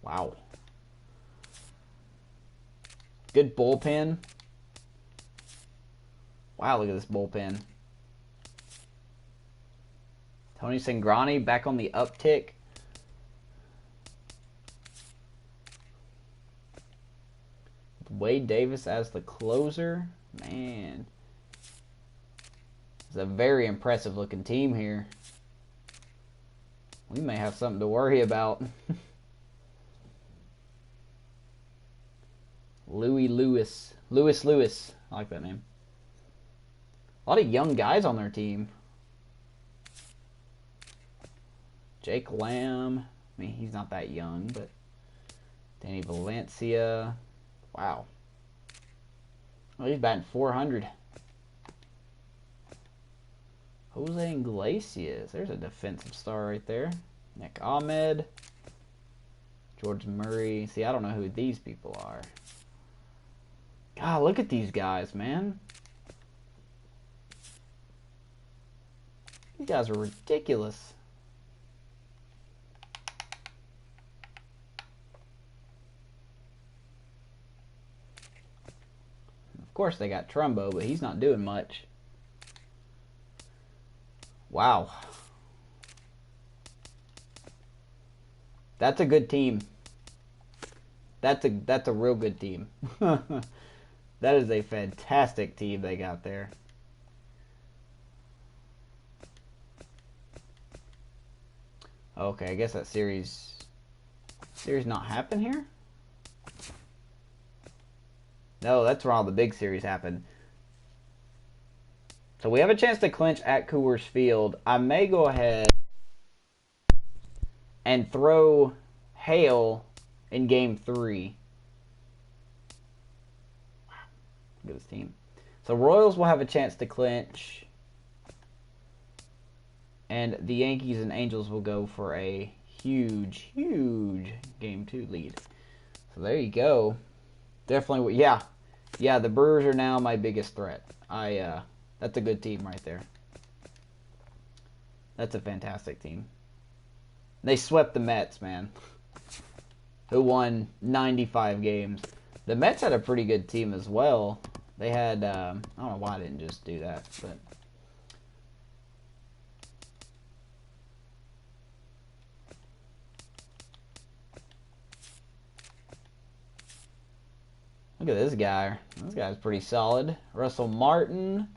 Wow. Good bullpen. Wow, look at this bullpen. Tony Cingrani back on the uptick. Wade Davis as the closer. Man. It's a very impressive looking team here. We may have something to worry about. Lewis. I like that name. A lot of young guys on their team. Jake Lamb. I mean, he's not that young, but Danny Valencia. Wow. Oh, he's batting 400. Jose Iglesias. There's a defensive star right there. Nick Ahmed. George Murray. See, I don't know who these people are. God, look at these guys, man. These guys are ridiculous. course they got Trumbo, but he's not doing much. Wow. That's a good team. That's a real good team. That is a fantastic team they got there. Okay, I guess that series not happen here? No, that's where all the big series happen. So we have a chance to clinch at Coors Field. I may go ahead and throw Hale in Game 3. Wow, look at this team. So Royals will have a chance to clinch. And the Yankees and Angels will go for a huge, huge Game 2 lead. So there you go. Definitely, yeah, the Brewers are now my biggest threat. That's a good team right there. That's a fantastic team. They swept the Mets, man, who won 95 games. The Mets had a pretty good team as well. They had, I don't know why I didn't just do that, but... Look at this guy. This guy's pretty solid. Russell Martin.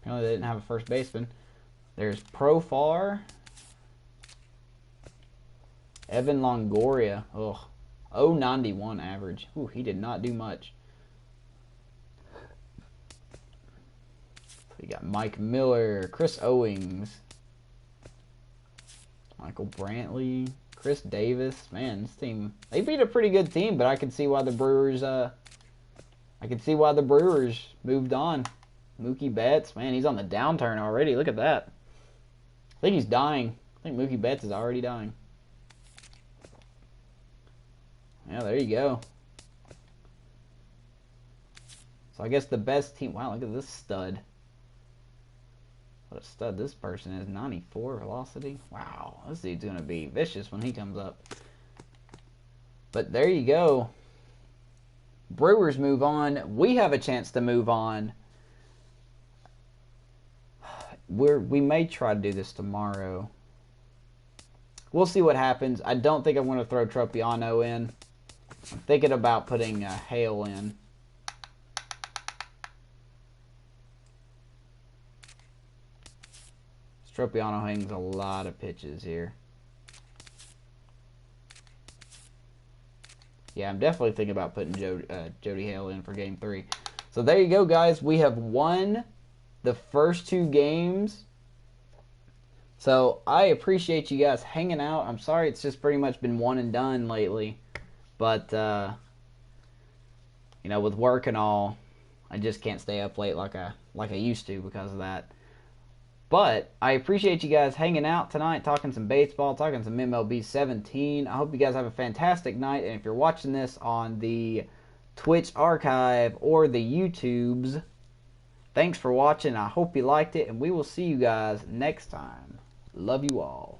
Apparently they didn't have a first baseman. There's Profar. Evan Longoria. Ugh. 0.91 average. Ooh, he did not do much. We got Mike Miller. Chris Owings. Michael Brantley. Chris Davis, man, this team, they beat a pretty good team, but I can see why the Brewers moved on. Mookie Betts, man, he's on the downturn already. Look at that. I think he's dying. I think Mookie Betts is already dying. Yeah, there you go. So I guess the best team, wow, look at this stud. What a stud this person is. 94 velocity. Wow. This dude's going to be vicious when he comes up. But there you go. Brewers move on. We have a chance to move on. We may try to do this tomorrow. We'll see what happens. I don't think I'm going to throw Tropiano in. I'm thinking about putting Hale in. Tropiano hangs a lot of pitches here. Yeah, I'm definitely thinking about putting Jody Hale in for Game 3. So there you go, guys. We have won the first 2 games. So I appreciate you guys hanging out. I'm sorry it's just pretty much been one and done lately. But, you know, with work and all, I just can't stay up late like I used to because of that. But I appreciate you guys hanging out tonight, talking some baseball, talking some MLB 17. I hope you guys have a fantastic night. And if you're watching this on the Twitch archive or the YouTubes, thanks for watching. I hope you liked it, and we will see you guys next time. Love you all.